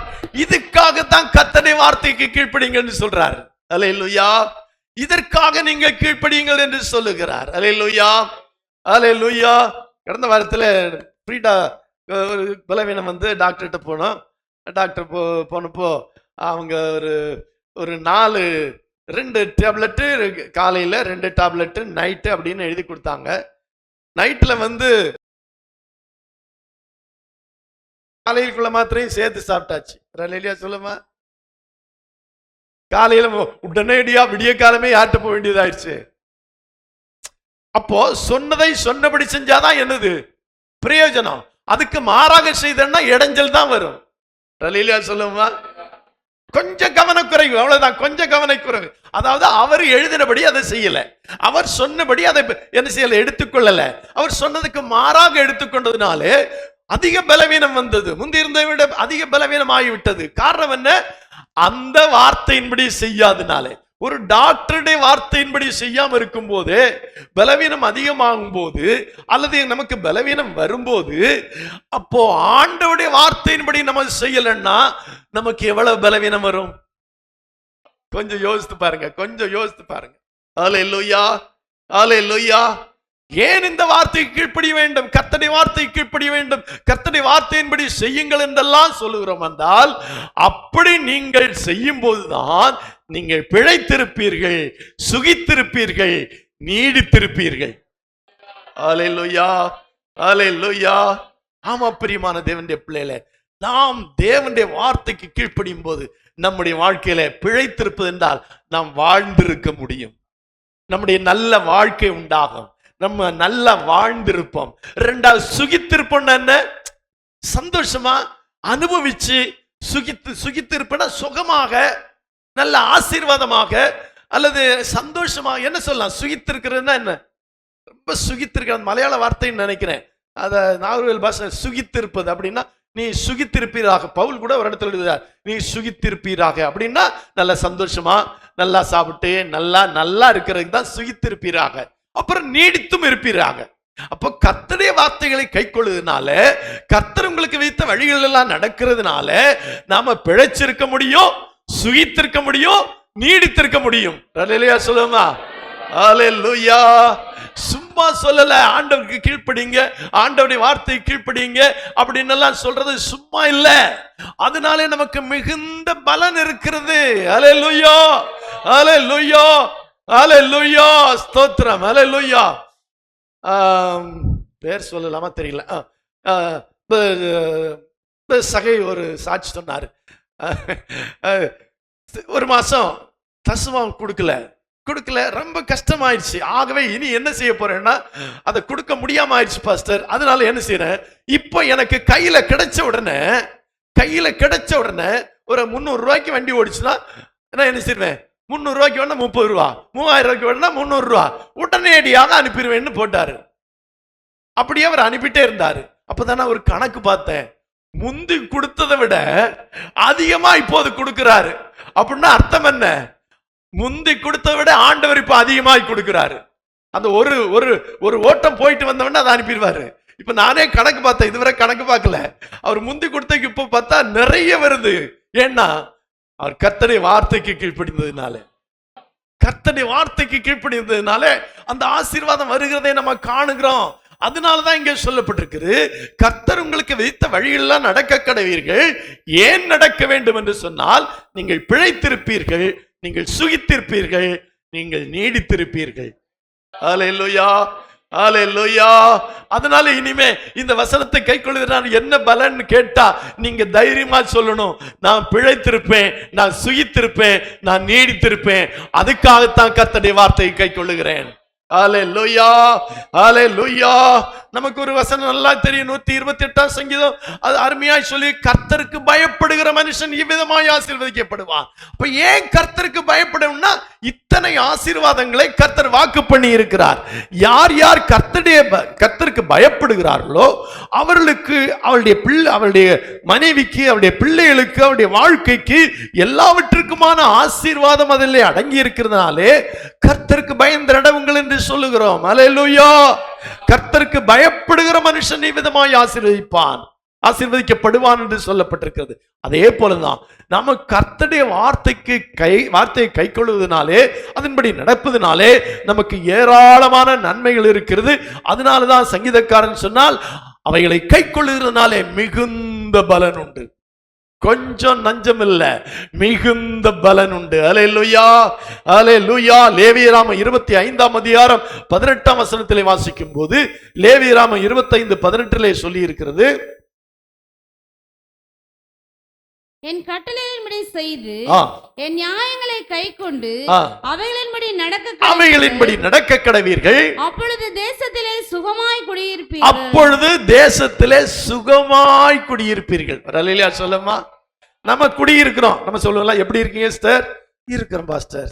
இதுக்காகத்தான் கர்த்தருடைய வார்த்தைக்கு கீழ்ப்படிங்கன்னு சொல்றார். அல்லேலூயா. இதற்காக நீங்க கீழ்ப்படியுங்கள் என்று சொல்லுகிறார். அல்லேலூயா. அல்லேலூயா. கடந்த வாரத்தில் ஃப்ரீடா ஒரு பலவீனம் வந்து டாக்டர்கிட்ட போனோம். டாக்டர் போனப்போ அவங்க ஒரு 2 டேப்லெட்டு காலையில் 2 டேப்லெட்டு நைட்டு அப்படின்னு எழுதி கொடுத்தாங்க. நைட்டில் வந்து காலையிலுக்குள்ள மாத்திரையும் சேர்த்து சாப்பிட்டாச்சு. இல்லையா சொல்லுமா? காலையில உடனடியா விடிய காலமே யார்கிட்ட போக வேண்டியதாயிருச்சு. அப்போ சொன்னதை சொன்னபடி செஞ்சாதான் என்னது பிரயோஜனம். அதுக்கு மாறாக செய்தா இடைஞ்சல் தான் வரும். இல்லையா சொல்லுமா? கொஞ்சம் கவனக்குறைவு, அவ்வளவுதான். கொஞ்சம் கவனக்குறைவு. அதாவது அவர் எழுதினபடி அதை செய்யல, அவர் சொன்னபடி அதை என்ன செய்யல, எடுத்துக்கொள்ளல. அவர் சொன்னதுக்கு மாறாக எடுத்துக்கொண்டதுனாலே அதிக பலவீனம் வந்தது. முந்தி இருந்ததை விட அதிக பலவீனம் ஆகிவிட்டது. காரணம் என்ன? அந்த வார்த்தையின்படி செய்யாதனாலே. ஒரு டாக்டருடைய வார்த்தையின்படி செய்யாம இருக்கும் போது பலவீனம் அதிகமாகும் போது அல்லது நமக்கு பலவீனம் வரும்போது அப்போ ஆண்டவருடைய வார்த்தையின்படி நம்ம செய்யலன்னா நமக்கு எவ்வளவு பலவீனம் வரும்? கொஞ்சம் யோசித்து பாருங்க, கொஞ்சம் யோசித்து பாருங்க. அல்லேலூயா. அல்லேலூயா. ஏன் இந்த வார்த்தைக்கு கீழ்ப்படிய வேண்டும்? கர்த்தருடைய வார்த்தைக்கு கீழ்ப்படிய வேண்டும். கர்த்தருடைய வார்த்தையின்படி செய்யுங்கள் என்றெல்லாம் சொல்லுகிறோம் என்றால் அப்படி நீங்கள் செய்யும் போதுதான் நீங்கள் பிழைத்திருப்பீர்கள், சுகித்திருப்பீர்கள், நீடித்திருப்பீர்கள். அல்லேலூயா. அல்லேலூயா. ஆமா பிரியமான தேவனுடைய பிள்ளைகளே, நாம் தேவனுடைய வார்த்தைக்கு கீழ்ப்படியும் போது நம்முடைய வாழ்க்கையில பிழைத்திருப்பது என்றால் நாம் வாழ்ந்திருக்க முடியும். நம்முடைய நல்ல வாழ்க்கை உண்டாகும். நம்ம நல்லா வாழ்ந்திருப்போம். 2வது சுகித்திருப்போம். என்ன? சந்தோஷமா அனுபவிச்சு சுகித்திருப்பேன்னா சுகமாக, நல்ல ஆசீர்வாதமாக அல்லது சந்தோஷமாக. என்ன சொல்லலாம்? சுகித்திருக்கிறதுனா என்ன? ரொம்ப சுகித்திருக்கிற மலையாள வார்த்தைன்னு நினைக்கிறேன். அதை நாகர்வேல் பாஷை சுகித்திருப்பது அப்படின்னா நீ சுகித்திருப்பீராக. பவுல் கூட ஒரு இடத்துல எழுதுறார், நீ சுகித்திருப்பீராக அப்படின்னா நல்ல சந்தோஷமா நல்லா சாப்பிட்டு நல்லா இருக்கிறதுக்கு தான் சுகித்திருப்பீராக. அப்புறம் நீடித்தும் இருப்பீராக. அப்போ கர்த்தருடைய வார்த்தைகளை கைக்கொள்ளுறதுனால, கர்த்தர் உங்களுக்கு வைத்த வழிகள் எல்லாம் நடக்கிறதுனால நாம பிழைச்சிருக்க முடியும், சுகித்திருக்க முடியும், நீடித்திருக்க முடியும். அல்லேலூயா சொல்லுமா? அல்லேலூயா. சும்மா சொல்லல ஆண்டவருக்கு கீழ்ப்படிங்க, ஆண்டவருடைய வார்த்தையை கீழ்ப்படிங்க அப்படின்னு எல்லாம் சொல்றது சும்மா இல்ல. அதனாலே நமக்கு மிகுந்த பலன் இருக்கிறது. அல்லேலூயா, அல்லேலூயா, அல்லேலூயா, ஸ்தோத்திரம், அல்லேலூயா. பேர் சொல்லலாமா தெரியல. சகை ஒரு சாட்சி சொன்னாரு. ஒரு மாசம் தசமம் கொடுக்கல, ரொம்ப கஷ்டமாயிடுச்சு. ஆகவே இனி என்ன செய்ய போறேன்னா அதை கொடுக்க முடியாம ஆயிடுச்சு பாஸ்டர். அதனால என்ன செய்யறேன், இப்போ எனக்கு கையில கிடைச்ச உடனே ஒரு 300 ரூபாய்க்கு வண்டி ஓடிச்சுன்னா நான் என்ன செய்வேன், 300 ரூபாய்க்கு வேணா 30 ரூபா, 3000 ரூபாய்க்கு வேணா 300 ரூபா உடனடியாக அனுப்பிடுவேன்னு போட்டாரு. அப்படியே அவர் அனுப்பிட்டே இருந்தாரு. அப்பதானே ஒரு கணக்கு பார்த்தேன், முந்தி கொடுத்ததை விட அதிகமா இப்போது கொடுக்கிறாரு. அப்படின்னா அர்த்தம் என்ன, முந்தி கொடுத்ததை விட ஆண்டவர் இப்ப அதிகமாய் கொடுக்கிறாரு. அந்த ஒரு ஓட்டம் போயிட்டு வந்தவன அதை அனுப்பிடுவாரு. இப்ப நானே கணக்கு பார்த்தேன், இதுவரை கணக்கு பார்க்கல. அவர் முந்தி கொடுத்ததுக்கு இப்ப பார்த்தா நிறைய வருது. ஏன்னா அவர் கர்த்தருடைய வார்த்தைக்கு கீழ்ப்படிந்ததுனால அந்த ஆசீர்வாதம் வருகிறதை நம்ம காணுகிறோம். அதனாலதான் இங்கே சொல்லப்பட்டிருக்கிறது, கர்த்தர் உங்களுக்கு வைத்த வழியெல்லாம் நடக்க கடவீர்கள். ஏன் நடக்க வேண்டும் என்று சொன்னால், நீங்கள் பிழைத்திருப்பீர்கள், நீங்கள் சுகித்திருப்பீர்கள், நீங்கள் நீடித்திருப்பீர்கள். அல்லேலூயா, அல்லேலூயா. அதனால இனிமே இந்த வசனத்தை கைக்கொள்ளுகிறான் என்ன பலன் கேட்டா நீங்க தைரியமா சொல்லணும், நான் பிழைத்திருப்பேன், நான் சுகித்திருப்பேன், நான் நீடித்திருப்பேன். அதுக்காகத்தான் கர்த்தருடைய வார்த்தையை கைக்கொள்ளுகிறேன். அல்லேலூயா, அல்லேலூயா. நமக்கு ஒரு வசனம் நல்லா தெரியும், 128ஆம் சங்கீதம். அது அருமையாய் சொல்லி, கர்த்தருக்கு பயப்படுகிற மனுஷன் இவ்விதமாய் ஆசீர்வதிக்கப்படுவான். அப்ப ஏன் கர்த்தருக்கு பயப்படணும்னா, இத்தனை ஆசீர்வாதங்களை கர்த்தர் வாக்கு பண்ணி இருக்கிறார். யார் யார் கர்த்தருக்கு பயப்படுகிறார்களோ அவர்களுக்கு, அவருடைய மனைவிக்கு, அவருடைய பிள்ளைகளுக்கு, அவருடைய வாழ்க்கைக்கு எல்லாவற்றுக்குமான ஆசீர்வாதம் அதிலே அடங்கி இருக்கிறதுனாலே கர்த்தருக்கு பயந்து நடவுங்கள் என்று சொல்லுகிறோம். அல்லேலூயா. கர்த்தருக்கு பயப்படுகிற மனுஷன் விதமாய் ஆசீர்வதிக்கப்படுவான் என்று சொல்லப்பட்டிருக்கிறது. அதே போலதான் நம்ம கர்த்தருடைய வார்த்தையை கைக்கொள்வதனாலே, அதன்படி நடப்பதனாலே நமக்கு ஏராளமான நன்மைகள் இருக்கிறது. அதனாலதான் சங்கீதக்காரன் சொன்னால், அவைகளை கைக்கொள்ளுகிறதுனாலே மிகுந்த பலன் உண்டு. கொஞ்சம் நஞ்சம் இல்ல, மிகுந்த பலன் உண்டு. அல்லேலூயா, அல்லேலூயா. லேவியராமம் 25ஆம் அதிகாரம் 18ஆம் வசனத்திலே வாசிக்கும் போது, லேவியராமம் 25:18 சொல்லி இருக்கிறது, என் கட்டளையின்படி செய்து என் நியாயங்களை கைக்கொண்டு அவைகளின்படி நடக்க கடவீர்கள். அப்பொழுது தேசத்திலே சுகமாய் குடியிருப்பீர்கள். அல்லேலூயா. சொல்லுமா, நம்ம குடியிருக்கிறோம். நம்ம சொல்லுவோம், எப்படி இருக்கீங்க சிஸ்டர்? இருக்கிறோம் பாஸ்டர்,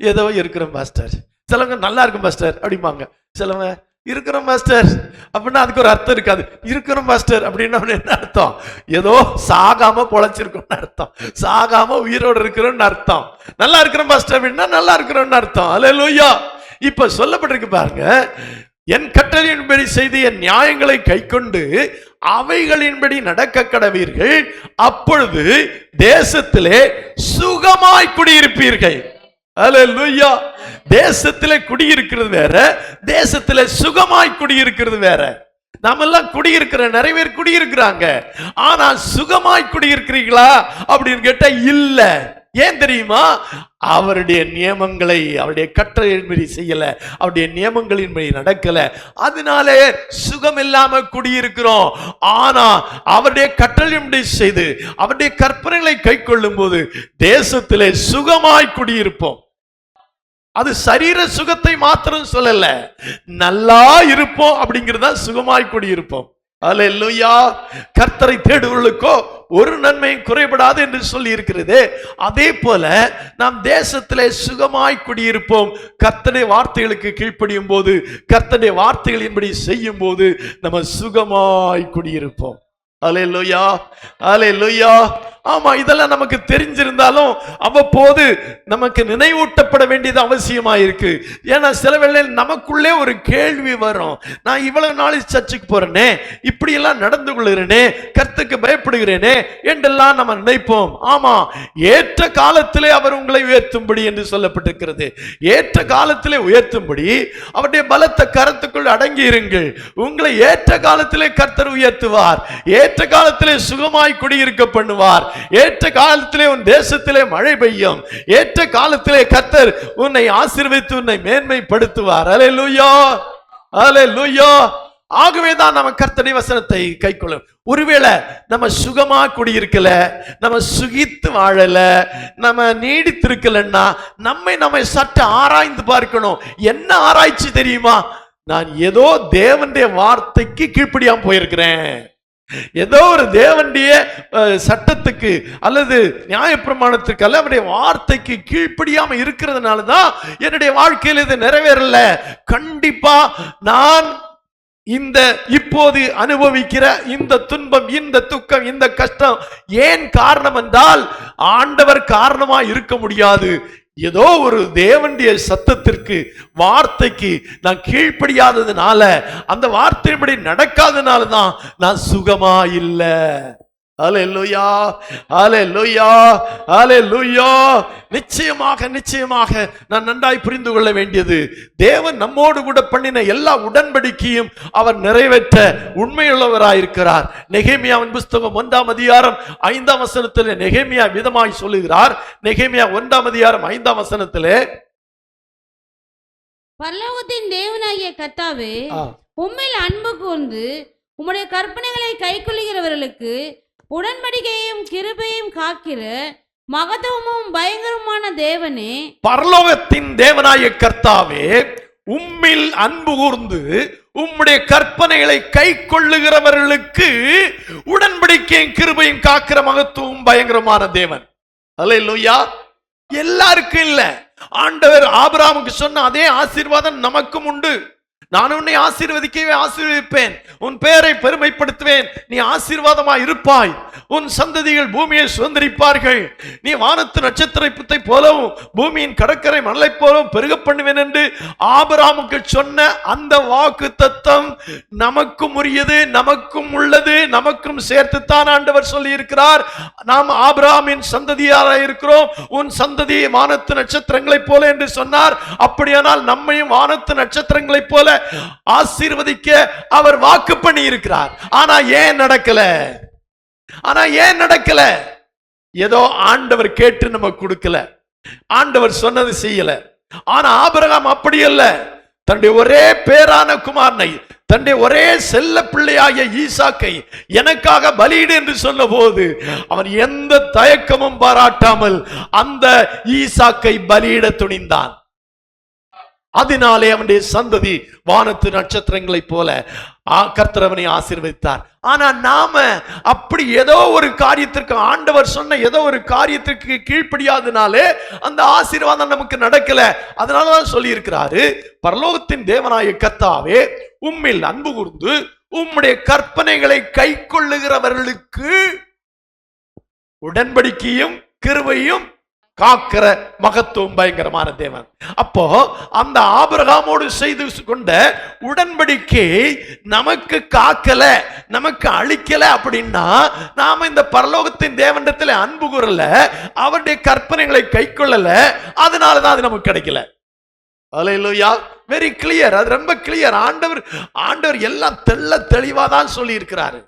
ஏதோ இருக்கிறோம் பாஸ்டர். சிலவங்க நல்லா இருக்கும் பாஸ்டர் அப்படிம்பாங்க. சிலவங்க இருக்கிறோம் மாஸ்டர் அப்படின்னா அதுக்கு ஒரு அர்த்தம் இருக்காது. இருக்கிறோம் மாஸ்டர் அப்படின்னா என்ன அர்த்தம்? ஏதோ சாகாம பொழைச்சிருக்கோம்னு அர்த்தம், சாகாம உயிரோடு இருக்கிறோம்னு அர்த்தம். நல்லா இருக்கிறோம் மாஸ்டர் அப்படின்னா நல்லா இருக்கிறோம்னு அர்த்தம். அல்லேலூயா. இப்ப சொல்லப்பட்டிருக்கு பாருங்க, என் கட்டளையின்படி செய்து என் நியாயங்களை கைக்கொண்டு அவைகளின்படி நடக்க கடவீர்கள். அப்பொழுது தேசத்திலே சுகமாய் குடியிருப்பீர்கள். அல்லேலூயா. தேசத்திலே குடியிருக்கிறது வேற, தேசத்திலே சுகமாய் குடியிருக்கிறது வேற. நாம எல்லாம் குடியிருக்கிற, நிறைய பேர் குடியிருக்கிறாங்க, ஆனா சுகமாய் குடியிருக்கிறீங்களா அப்படின்னு கேட்டா இல்ல. ஏன் தெரியுமா? அவருடைய நியமங்களை, அவருடைய கட்டளையின்படி செய்யல, அவருடைய நியமங்களின்படி நடக்கல. அதனாலே சுகம் இல்லாம குடியிருக்கிறோம். ஆனா அவருடைய கட்டளையின்படி செய்து அவருடைய கற்பனைகளை கை கொள்ளும் போது தேசத்திலே சுகமாய் குடியிருப்போம். அது சரீர சுகத்தை மாத்திரம் சொல்லல, நல்லா இருப்போம் அப்படிங்கிறதா சுகமாய் குடியிருப்போம். அல்லேலூயா. கர்த்தரை தேடுவர்களுக்கோ ஒரு நன்மையும் குறைபடாது என்று சொல்லி இருக்கிறது. அதே போல நாம் தேசத்திலே சுகமாய் குடியிருப்போம். கர்த்தருடைய வார்த்தைகளுக்கு கீழ்ப்படியும் போது, கர்த்தருடைய வார்த்தைகளின்படி செய்யும் போது நம்ம சுகமாய் குடியிருப்போம். அல்லேலூயா, அல்லேலூயா. ஆமா, இதெல்லாம் நமக்கு தெரிஞ்சிருந்தாலும் அவ்வப்போது நமக்கு நினைவூட்டப்பட வேண்டியது அவசியமா இருக்கு. ஏன்னா சில வேளையில் நமக்குள்ளே ஒரு கேள்வி வரும், நான் இவ்வளவு நாள் சர்ச்சுக்கு போறேனே, இப்படி எல்லாம் நடந்து கொள்கிறேனே, கர்த்தருக்கு பயப்படுகிறேனே என்றெல்லாம் நம்ம நினைப்போம். ஆமா, ஏற்ற காலத்திலே அவர் உங்களை உயர்த்தும்படி என்று சொல்லப்பட்டிருக்கிறது. ஏற்ற காலத்திலே உயர்த்தும்படி அவருடைய பலத்த கரத்துக்குள் அடங்கி இருங்கள். உங்களை ஏற்ற காலத்திலே கர்த்தர் உயர்த்துவார். ஏற்ற காலத்திலே சுகமாய் குடியிருக்க பண்ணுவார். ஏற்ற காலத்திலே உன் தேசத்திலே மழை பெய்யும். ஏற்ற காலத்திலே கர்த்தர் உன்னை ஆசீர்வதித்து உன்னை மேன்மைப்படுத்துவார். அல்லேலூயா, அல்லேலூயா. ஆகவேதான் நம்ம கர்த்தருடைய வசனத்தை கைக்கொள்ளும். ஒருவேளை நம்ம சுகமா குடியிருக்கல, நம்ம சுகித்து வாழல, நம்ம நீடித்திருக்கலன்னா நம்மை சற்று ஆராய்ந்து பார்க்கணும். என்ன ஆராய்ச்சி தெரியுமா? நான் ஏதோ தேவனுடைய வார்த்தைக்கு கீழ்ப்படியாம போயிருக்கிறேன், ஏதோ ஒரு தேவனுடைய சட்டத்துக்கு அல்லது நியாயப்பிரமாணத்துக்கு அல்ல அவருடைய வார்த்தைக்கு கீழ்ப்படியாம இருக்கிறதுனால தான் என்னுடைய வாழ்க்கையில் இது நிறைவேறல. கண்டிப்பா நான் இந்த இப்போது அனுபவிக்கிற இந்த துன்பம், இந்த துக்கம், இந்த கஷ்டம் ஏன் காரணம் என்றால் ஆண்டவர் காரணமா இருக்க முடியாது. ஏதோ ஒரு தேவனுடைய சத்தத்திற்கு, வார்த்தைக்கு நான் கீழ்ப்படியாததுனால, அந்த வார்த்தையின்படி நடக்காதனால தான் நான் சுகமா இல்லை. அல்லேலூயா, அல்லேலூயா, அல்லேலூயா. நிச்சயமாக நிச்சயமாக நான் நன்றாய் புரிந்து கொள்ள வேண்டியது, தேவன் நம்மோடு கூட பண்ணின எல்லா உடன்படிக்கையும் அவர் நிறைவேற்ற உண்மையுள்ளவராயிருக்கிறார். நெகேமியாவின் புஸ்தகம் 1ஆம் அதிகாரம் 5ஆம் வசனத்திலே நெகேமியா விதமாய் சொல்லுகிறார். நெகேமியா 1ஆம் அதிகாரம் 5ஆம் வசனத்திலே, பரலோகத்தின் தேவனாகிய கர்த்தாவே, உம்மில் அன்பு கூர்ந்து உம்முடைய கற்பனைகளை கைக்கொள்ளுகிறவர்களுக்கு உடன்படிக்கையும் கிருபையும் காக்கிற மகத்துவமும் பயங்கரமான தேவனே, பரலோகத்தின் தேவனாகிய கர்த்தாவே, உம்மில் அன்பு கூர்ந்து உம்முடைய கற்பனைகளை கை கொள்ளுகிறவர்களுக்கு உடன்படிக்கையும் கிருபையும் காக்கிற மகத்துவம் பயங்கரமான தேவன். அல்லேலூயா. எல்லாருக்கும் இல்ல, ஆண்டவர் ஆபிரகாமுக்கு சொன்ன அதே ஆசீர்வாதம் நமக்கும் உண்டு. நான் உன்னை ஆசீர்வதிக்கவே ஆசீர்வதிப்பேன், உன் பெயரை பெருமைப்படுத்துவேன், நீ ஆசீர்வாதமா இருப்பாய், உன் சந்ததிகள் பூமியை சுதந்திரிப்பார்கள், நீ வானத்து நட்சத்திரத்தை போலவும் பூமியின் கடற்கரை மணலை போலவும் பெருக பண்ணுவேன் என்று ஆபிரகாமுக்கு சொன்ன அந்த வாக்கு தத்தம் நமக்கும் உரியது, நமக்கும் உள்ளது, நமக்கும் சேர்த்துத்தான் ஆண்டவர் சொல்லி இருக்கிறார். நாம் ஆபிரகாமின் சந்ததியாராக இருக்கிறோம். உன் சந்ததி வானத்து நட்சத்திரங்களைப் போல என்று சொன்னார். அப்படியானால் நம்மையும் வானத்து நட்சத்திரங்களைப் போல ஆசீர்வதிக்க அவர் வாக்கு பண்ணி இருக்கிறார். ஆனா ஏன் நடக்கல? ஏதோ ஆண்டவர் கேட்டு நம்ம கொடுக்கல, ஆண்டவர் சொன்னது செய்யல. ஆனா ஆபிரகாம் அப்படி அல்ல. தன்னுடைய ஒரே பேரான குமாரனை, தன்னுடைய ஒரே செல்ல பிள்ளையாகிய ஈசாக்கை எனக்காக பலியிடு என்று சொன்ன போது அவன் எந்த தயக்கமும் பாராட்டாமல் அந்த ஈசாக்கை பலியிட துணிந்தான். அதனாலே அவனுடைய சந்ததி வானத்து நட்சத்திரங்களைப் போல கர்த்தர் அவனை ஆசீர்வதித்தார். ஆனா நாம அப்படி ஏதோ ஒரு காரியத்திற்கு, ஆண்டவர் சொன்ன ஏதோ ஒரு காரியத்திற்கு கீழ்ப்படியாதனாலே அந்த ஆசீர்வாதம் நமக்கு நடக்கல. அதனாலதான் சொல்லி இருக்கிறாரு, பரலோகத்தின் தேவனாய கர்த்தாவே, உம்மில் அன்பு கூர்ந்து உம்முடைய கற்பனைகளை கை கொள்ளுகிறவர்களுக்கு உடன்படிக்கையும் கிருபையும் காக்கிற மகத்துவம் பயங்கரமான தேவன். அப்போ அந்த ஆபிரகாமோடு செய்து கொண்ட உடன்படிக்கை நமக்கு காக்கல, நமக்கு அளிக்கல அப்படின்னா நாம இந்த பரலோகத்தின் தேவனிடத்தில் அன்பு கூறல, அவருடைய கற்பனைகளை கை கொள்ளல, அதனாலதான் அது நமக்கு கிடைக்கல. அல்லேலூயா. வெரி கிளியர், அது ரொம்ப கிளியர். ஆண்டவர் எல்லாம் தெளிவா தான் சொல்லி இருக்கிறாரு.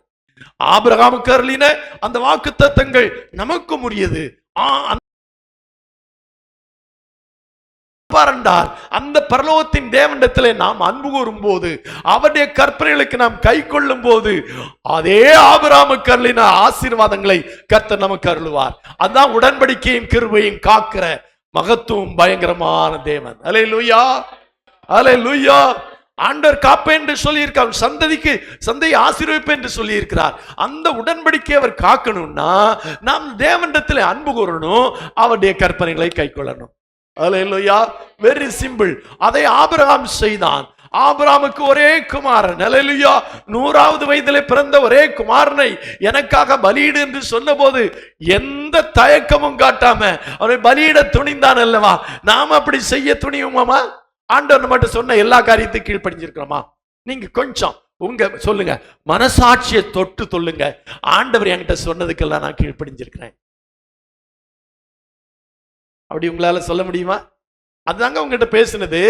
ஆபிரகாமுக்கு அருளின அந்த வாக்குத்தத்தங்கள் நமக்கும் உரியது. அந்த பரலோகத்தின் தேவனிடத்திலே நாம் அன்பு கூறும் போது, அவருடைய கற்பனைகளுக்கு நாம் கை கொள்ளும் போது, அதே ஆபிரகாமுக்கு அருளின ஆசீர்வாதங்களை கர்த்தர் நமக்கு அருளுவார். அதான் உடன்படிக்கையும் கிருபையும் காக்கிற மகத்துவம் பயங்கரமான தேவன். அல்லேலூயா, அல்லேலூயா. ஆண்டவர் காப்பேன் என்று சொல்லி இருக்கார், சந்ததியை ஆசீர்வதிப்பேன் என்று சொல்லி இருக்கிறார். அந்த உடன்படிக்கை அவர் காக்கணும்னா நாம் தேவனிடத்தில் அன்பு கூறணும், அவருடைய கற்பனைகளை கை கொள்ளணும். அல்லேலூயா. Very simple. அதை ஆபிரகாம் செய்தான். ஆபிரகாமுக்கு ஒரே குமாரன், அல்லேலூயா, 100வது வயதிலே பிறந்த ஒரே குமாரனை எனக்காக பலியிடு என்று சொன்னபோது எந்த தயக்கமும் காட்டாம அவரை பலியிட துணிந்தான் அல்லவா? நாம அப்படி செய்ய துணியுமாமா? ஆண்டவர் மட்டும் சொன்ன எல்லா காரியத்தையும் கீழ்ப்படிஞ்சிருக்கிறோமா? நீங்க கொஞ்சம் உங்க சொல்லுங்க, மனசாட்சியை தொட்டு சொல்லுங்க, ஆண்டவர் என்கிட்ட சொன்னதுக்கெல்லாம் நான் கீழ்ப்படிஞ்சிருக்கிறேன். அப்படி உங்களால சொல்ல முடியுமா? அதுதாங்க உங்ககிட்ட பேசினது.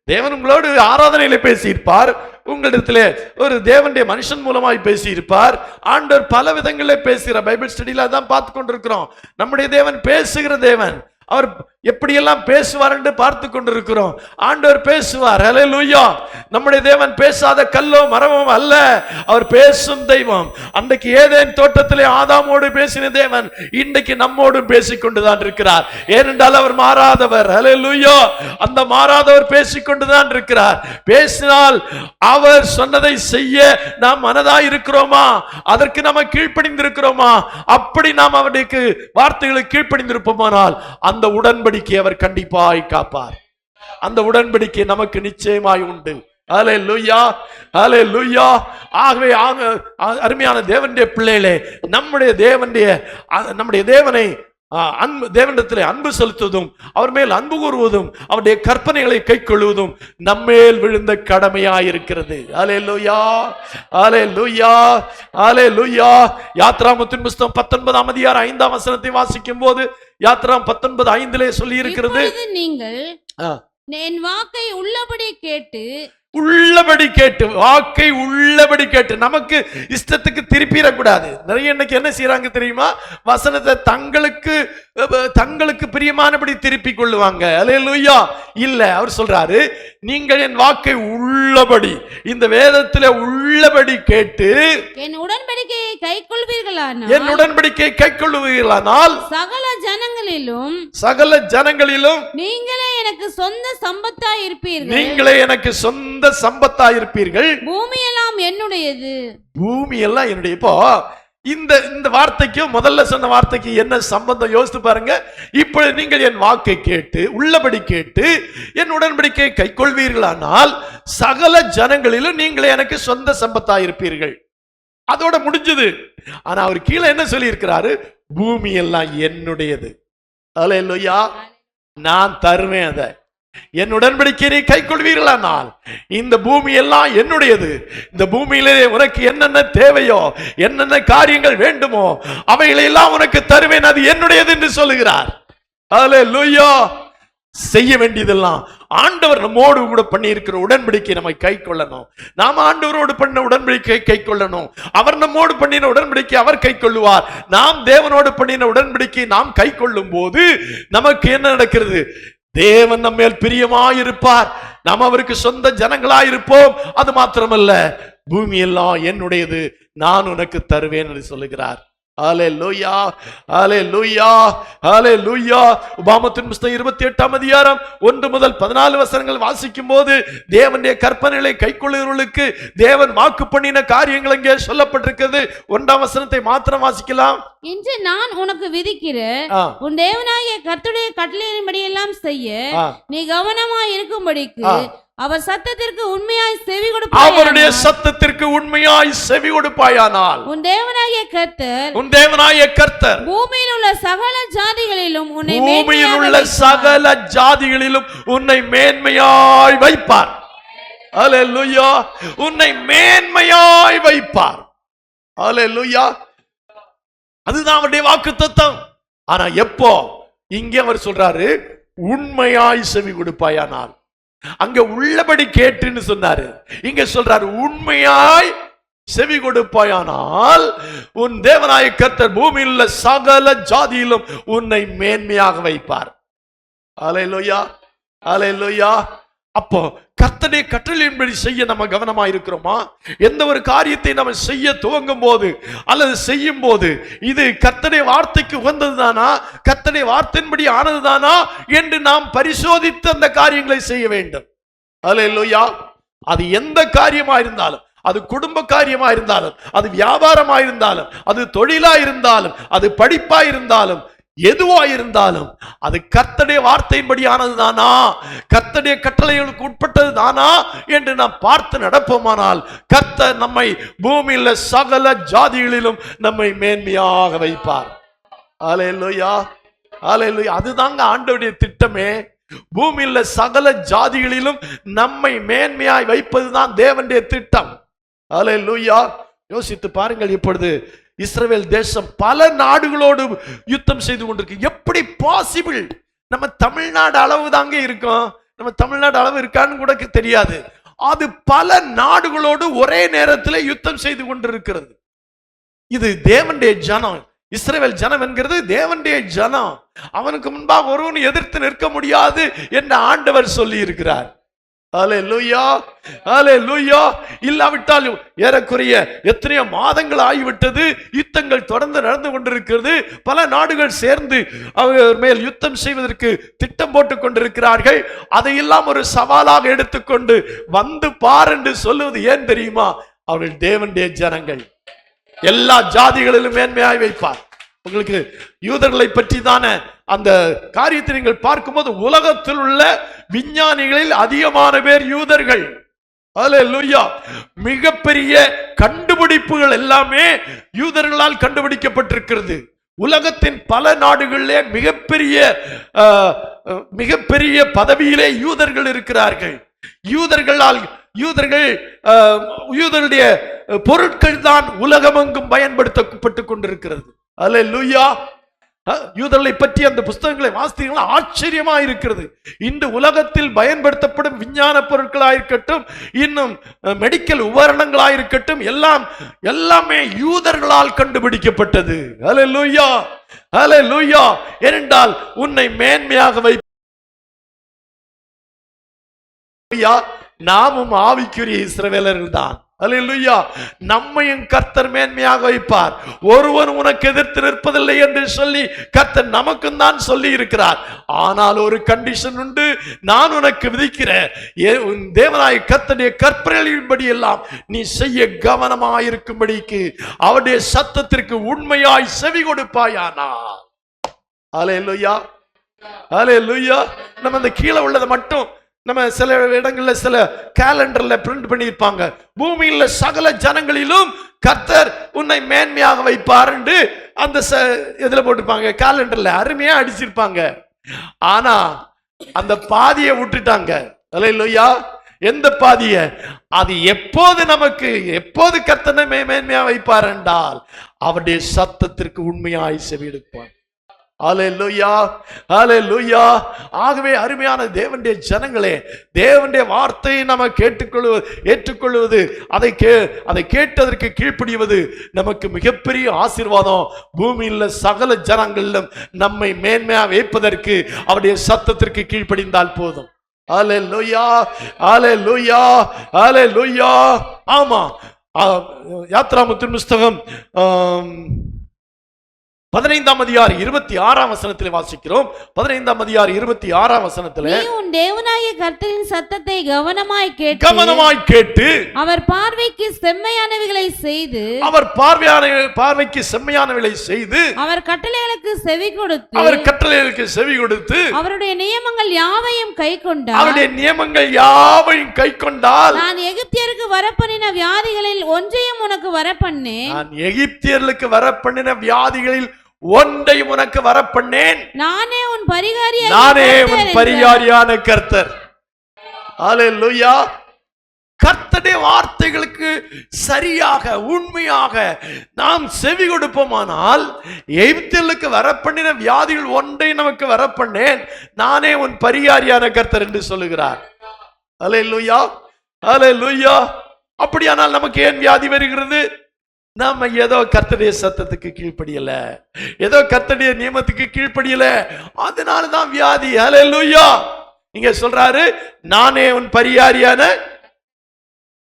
தேவன் உங்களோடு ஆராதனையில பேசியிருப்பார், உங்களிடத்துல ஒரு தேவனுடைய மனுஷன் மூலமாய் பேசியிருப்பார். ஆண்டவர் பல விதங்களில் பேசுகிற பைபிள் ஸ்டடியில தான் பார்த்து கொண்டிருக்கிறோம். நம்முடைய தேவன் பேசுகிற தேவன். அவர் எப்படியெல்லாம் பேசுவார் என்று பார்த்து கொண்டிருக்கிறோம். ஆண்டவர் பேசுவார். ஹல்லேலூயா. நம்முடைய தேவன் பேசாத கல்லோ மரமோ அல்ல, அவர் பேசும் தெய்வம். அன்றைக்கு ஏதேன் தோட்டத்திலே ஆதாமோடு பேசின தேவன் இன்றைக்கு நம்மோடு பேசிக்கொண்டுதான் இருக்கிறார். ஏனென்றால் அவர் மாறாதவர். ஹல்லேலூயா. அந்த மாறாதவர் பேசிக்கொண்டுதான் இருக்கிறார். பேசினால் அவர் சொன்னதை செய்ய நாம் மனதாய் இருக்கிறோமா? அதற்கு நாம் கீழ்ப்படிந்திருக்கிறோமா? அப்படி நாம் அவருக்கு வார்த்தைகளுக்கு கீழ்ப்படிந்திருப்போமானால் அந்த உடன்படிக்கை அவர் கண்டிப்பாய் காப்பார். அந்த உடன்படிக்கை நமக்கு நிச்சயமாய் உண்டு. ஹல்லேலூயா, ஹல்லேலூயா. ஆகவே அருமையான தேவனுடைய பிள்ளைகளே, நம்முடைய தேவனை தேவனிடத்திலே அன்பு செலுத்துவதும் அவர் மேல் அன்பு கூறுவதும் அவருடைய கற்பனைகளை கைக்கொள்வதும் நம்மேல் விழுந்த கடமையாயிருக்கிறது. ஹல்லேலூயா, ஹல்லேலூயா, ஹல்லேலூயா. யாத்ராகமத்தின் புத்தகம் 19ஆம் அதிகாரம் 5ஆம் வசனத்தை வாசிக்கும் போது யாத்ராகமம் 19:5 சொல்லி இருக்கிறது, நீங்கள் என் வாக்கை உள்ளபடி கேட்டு வாக்கை உள்ளபடி கேட்டு. நமக்கு இஷ்டத்துக்கு திருப்பிடக்கூடாது. நிறைய இன்னைக்கு என்ன செய்யறாங்க தெரியுமா? வசனத்தை தங்களுக்கு பிரியமானபடி திருப்பி கொள்ளுவாங்க. அல்லேலூயா. இல்ல, அவர் சொல்றாரு, நீங்கள் என் வாக்கை உள்ளபடி, இந்த வேதத்தில் உள்ளபடி கேட்டு என் உடன்படிக்கையை கைக்கொள்வீர்களானால் சகல ஜனங்களிலும் நீங்களே எனக்கு சொந்த சம்பத்தாயிருப்பீர்கள். பூமி எல்லாம் என்னுடையது. இப்போ இந்த வார்த்தைக்கு முதல்ல சொன்ன வார்த்தைக்கு என்ன சம்பந்தம் யோசித்து பாருங்க. இப்பொழுது நீங்கள் என் வாக்கை கேட்டு உள்ளபடி கேட்டு என் உடன்படிக்கையை கைக்கொள்வீர்களானால் சகல ஜனங்களிலும் நீங்களே எனக்கு சொந்த சம்பத்தாயிருப்பீர்கள். அதோட முடிஞ்சது. ஆனா அவர் கீழே என்ன சொல்லி இருக்கிறாரு? பூமி எல்லாம் என்னுடையது. அல்லேலூயா. நான் தருவேன் அதை. என் உடன்படிக்கையை கைக்கொள்வீர்களானால் இந்த பூமி எல்லாம் என்னுடையது. இந்த பூமியிலே உனக்கு என்னென்ன தேவையோ, என்னென்ன காரியங்கள் வேண்டுமோ அவைகளை எல்லாம் உனக்கு தருவேன், அது என்னுடையது என்று சொல்லுகிறார். ஹல்லேலூயா. செய்ய வேண்டியதெல்லாம் ஆண்டவர் நம்மோடு கூட பண்ணி இருக்கிற உடன்படிக்கை நம்ம கை கொள்ளணும். நாம் ஆண்டவரோடு பண்ண உடன்படிக்கை கை கொள்ளணும். அவர் நம்மோடு பண்ணின உடன்படிக்கை அவர் கை கொள்ளுவார். நாம் தேவனோடு பண்ணின உடன்படிக்கை நாம் கை கொள்ளும் போது நமக்கு என்ன நடக்கிறது? தேவன் நம்ம மேல் பிரியமாயிருப்பார். நாம் அவருக்கு சொந்த ஜனங்களாயிருப்போம். அது மாத்திரமல்ல, பூமி எல்லாம் என்னுடையது, நான் உனக்கு தருவேன் என்று சொல்லுகிறார். ஹல்லேலூயா, ஹல்லேலூயா, ஹல்லேலூயா. உபாகமத்தின் புத்தகம் 28ஆம் அதிகாரம் 1 முதல் 14 வசனங்கள் வாசிக்கும் போது தேவனுடைய கற்பனைகளை கைக்கொள்ளுகிறவர்களுக்கு தேவன் வாக்கு பண்ணின காரியங்கள் இங்கே சொல்லப்பட்டிருக்கிறது. 1ஆம் வசனத்தை மாத்திரம் வாசிக்கலாம். இன்று நான் உனக்கு விதிக்கிற உன் தேவனாகிய கர்த்தருடைய கட்டளையின்படி எல்லாம் செய்ய நீ கவனமாய் இருக்கும்படிக்கு அவர் சத்தத்திற்கு உண்மையாய் செவி கொடுப்பாய். அவருடைய சத்தத்திற்கு உண்மையாய் செவி கொடுப்பாயானால் உன் தேவனாகிய கர்த்தர் பூமியில் உள்ள சகல ஜாதிகளிலும் உன்னை மேன்மையாய் வைப்பார். அல்லேலூயா. உன்னை மேன்மையாய் வைப்பார். அல்லேலூயா. அதுதான் அவருடைய வாக்குத்தத்தம். ஆனா எப்போ? இங்கே அவர் சொல்றாரு, உண்மையாய் செவி கொடுப்பாயானால். அங்க உள்ளபடி கேட்டுன்னு சொன்னாரு, இங்க சொல்றாரு உண்மையாய் செவி கொடுப்பாயானால் உன் தேவனாய கர்த்தர் பூமியில் உள்ள சகல ஜாதியிலும் உன்னை மேன்மையாக வைப்பார். அல்லேலூயா, அல்லேலூயா. அப்போ கர்த்தருடைய கட்டளையின்படி செய்ய நம்ம கவனமா இருக்கிறோமா? எந்த ஒரு காரியத்தை நம்ம செய்ய துவங்கும் போது அல்லது செய்யும் போது இது கர்த்தருடைய வார்த்தைக்கு உகந்ததுதானா, கர்த்தருடைய வார்த்தையின்படி ஆனதுதானா என்று நாம் பரிசோதித்து அந்த காரியங்களை செய்ய வேண்டும். அல்லேலூயா. அது எந்த காரியமா இருந்தாலும், அது குடும்ப காரியமா இருந்தாலும், அது வியாபாரமா இருந்தாலும், அது தொழிலா இருந்தாலும், அது படிப்பா இருந்தாலும், எதுவா இருந்தாலும் அது கர்த்தருடைய வார்த்தையின்படியானது தானா, கர்த்தருடைய கட்டளைகளுக்கு உட்பட்டது தானா என்று நாம் பார்த்து நடப்போமானால் கர்த்தர் நம்மை பூமியில் சகல ஜாதிகளிலும் நம்மை மேன்மையாக வைப்பார். அல்லேலூயா, அல்லேலூயா. அதுதாங்க ஆண்டவருடைய திட்டமே. பூமியில் சகல ஜாதிகளிலும் நம்மை மேன்மையாய் வைப்பதுதான் தேவனுடைய திட்டம். அல்லேலூயா. யோசித்து பாருங்கள், இப்பொழுது இஸ்ரவேல் தேசம் பல நாடுகளோடு யுத்தம் செய்து கொண்டிருக்கு. எப்படி பாசிபிள்? நம்ம தமிழ்நாடு அளவு தாங்க இருக்கும். நம்ம தமிழ்நாடு அளவு இருக்கான்னு கூட தெரியாது. அது பல நாடுகளோடு ஒரே நேரத்தில் யுத்தம் செய்து கொண்டிருக்கிறது. இது தேவனுடைய ஜனம். இஸ்ரவேல் ஜனம் என்கிறது தேவனுடைய ஜனம். அவனுக்கு முன்பாக ஒருவன் எதிர்த்து நிற்க முடியாது என்று ஆண்டவர் சொல்லி இருக்கிறார். அல்லேலூயா, அல்லேலூயா. இல்லாவிட்டால் ஏறக்குறைய எத்தனையோ மாதங்கள் ஆகிவிட்டது, யுத்தங்கள் தொடர்ந்து நடந்து கொண்டிருக்கிறது. பல நாடுகள் சேர்ந்து அவர் மேல் யுத்தம் செய்வதற்கு திட்டம் போட்டுக் கொண்டிருக்கிறார்கள். அதையெல்லாம் ஒரு சவாலாக எடுத்துக்கொண்டு வந்து பார் என்று சொல்லுவது ஏன் தெரியுமா? அவர்கள் தேவனுடைய ஜனங்கள். எல்லா ஜாதிகளிலும் மேன்மையாய் வைப்பார். உங்களுக்கு யூதர்களை பற்றி தானே அந்த காரியத்தை நீங்கள் பார்க்கும்போது, உலகத்தில் உள்ள விஞ்ஞானிகளில் அதிகமான பேர் யூதர்கள். அல்லேலூயா. மிகப்பெரிய கண்டுபிடிப்புகள் எல்லாமே யூதர்களால் கண்டுபிடிக்கப்பட்டிருக்கிறது. உலகத்தின் பல நாடுகளிலே மிகப்பெரிய பதவியிலே யூதர்கள் இருக்கிறார்கள். யூதர்களுடைய பொருட்கள் தான் உலகமெங்கும் பயன்படுத்தப்பட்டு கொண்டிருக்கிறது. அல்லேலூயா. யூதர்களை பற்றி அந்த புஸ்தகங்களை வாசித்தீங்கன்னா ஆச்சரியமா இருக்கிறது. இன்று உலகத்தில் பயன்படுத்தப்படும் விஞ்ஞான பொருட்களாயிருக்கட்டும், இன்னும் மெடிக்கல் உபகரணங்களாயிருக்கட்டும், எல்லாமே யூதர்களால் கண்டுபிடிக்கப்பட்டது. அல்லேலூயா, அல்லேலூயா. ஏனென்றால் உன்னை மேன்மையாக நாமும் ஆவிக்குரிய இஸ்ரவேலர்கள் தான். அல்லேலூயா. நம்மையும் கர்த்தர் மேன்மையாக வைப்பார். ஒருவன் உனக்கு எதிர்த்து நிற்பதில்லை என்று சொல்லி கர்த்தர் நமக்கும் தான் சொல்லி இருக்கிறார். ஆனால் ஒரு கண்டிஷன் உண்டு. நான் உனக்கு விதிக்கிற தேவனாய கர்த்தருடைய கற்பனைகளின்படி எல்லாம் நீ செய்ய கவனமாயிருக்கும்படிக்கு அவருடைய சத்தத்திற்கு உண்மையாய் செவி கொடுப்பாயானால். அல்லேலூயா, அல்லேலூயா. நம்ம அந்த கீழே உள்ளதை மட்டும் நம்ம சில இடங்கள்ல சில கேலண்டர்ல பிரிண்ட் பண்ணியிருப்பாங்க. பூமியில் சகல ஜனங்களிலும் கர்த்தர் உன்னை மேன்மையாக வைப்பார் என்று அந்த இதுல போட்டிருப்பாங்க, கேலண்டர்ல அருமையா அடிச்சிருப்பாங்க. ஆனா அந்த பாதியை விட்டுட்டாங்க. அல்லேலூயா. எந்த பாதிய? அது எப்போது கர்த்தனை மேன்மையா வைப்பார் என்றால் அவருடைய சத்தத்திற்கு உண்மையாய் செவியெடுப்பார். அல்லேலூயா, அல்லேலூயா. ஆகவே அருமையான தேவனுடைய ஜனங்களே, தேவனுடைய வார்த்தையை நம்ம ஏற்றுக்கொள்வது, அதை கேட்டதற்கு கீழ்ப்படிவது நமக்கு மிகப்பெரிய ஆசீர்வாதம். பூமியில் சகல ஜனங்களிலும் நம்மை மேன்மையா வைப்பதற்கு அவருடைய சத்தத்திற்கு கீழ்ப்படிந்தால் போதும். அல்லேலூயா, அல்லேலூயா, அல்லேலூயா. ஆமா, யாத்ராகமத்தின் புஸ்தகம் 15ஆம் அதிகாரம் 26ஆம் வசனத்திலே வாசிக்கிறோம். 15ஆம் அதிகாரம் 26ஆம் வசனத்திலே, நீ உன் தேவனாகிய கர்த்தரின் சத்தத்தை கவனமாய் கேட்டு அவர் பார்வைக்கு செம்மையானவைகளை செய்து அவர் கட்டளைகளுக்கு செவி கொடுத்து அவருடைய நியமங்கள் யாவையும் கைக்கொண்டால் நான் எகிப்தியருக்கு வரப்பண்ணின வியாதிகளில் ஒன்றையும் உனக்கு வரப்பண்ணினேன். ஒன்றையும் உனக்கு வரப்பண்ணேன். நானே உன் பரிகாரியான கர்த்தர். அல்லேலூயா. கர்த்தருடைய வார்த்தைகளுக்கு சரியாக உண்மையாக நாம் செவி கொடுப்போமானால் எகிப்தியருக்கு வரப்பண்ணின வியாதிகள் ஒன்றை நமக்கு வரப்பண்ணேன். நானே உன் பரிகாரியான கர்த்தர் என்று சொல்லுகிறார். அல்லேலூயா, அல்லேலூயா. அப்படியானால் நமக்கு ஏன் வியாதி வருகிறது? நாம ஏதோ கர்த்தருடைய சத்தத்துக்கு கீழ்ப்படியல, ஏதோ கர்த்தருடைய நியமத்துக்கு கீழ்ப்படியல, அதனாலதான் வியாதி. அல்லேலூயா. இங்க சொல்றாரு, நானே உன் பரிகாரியான,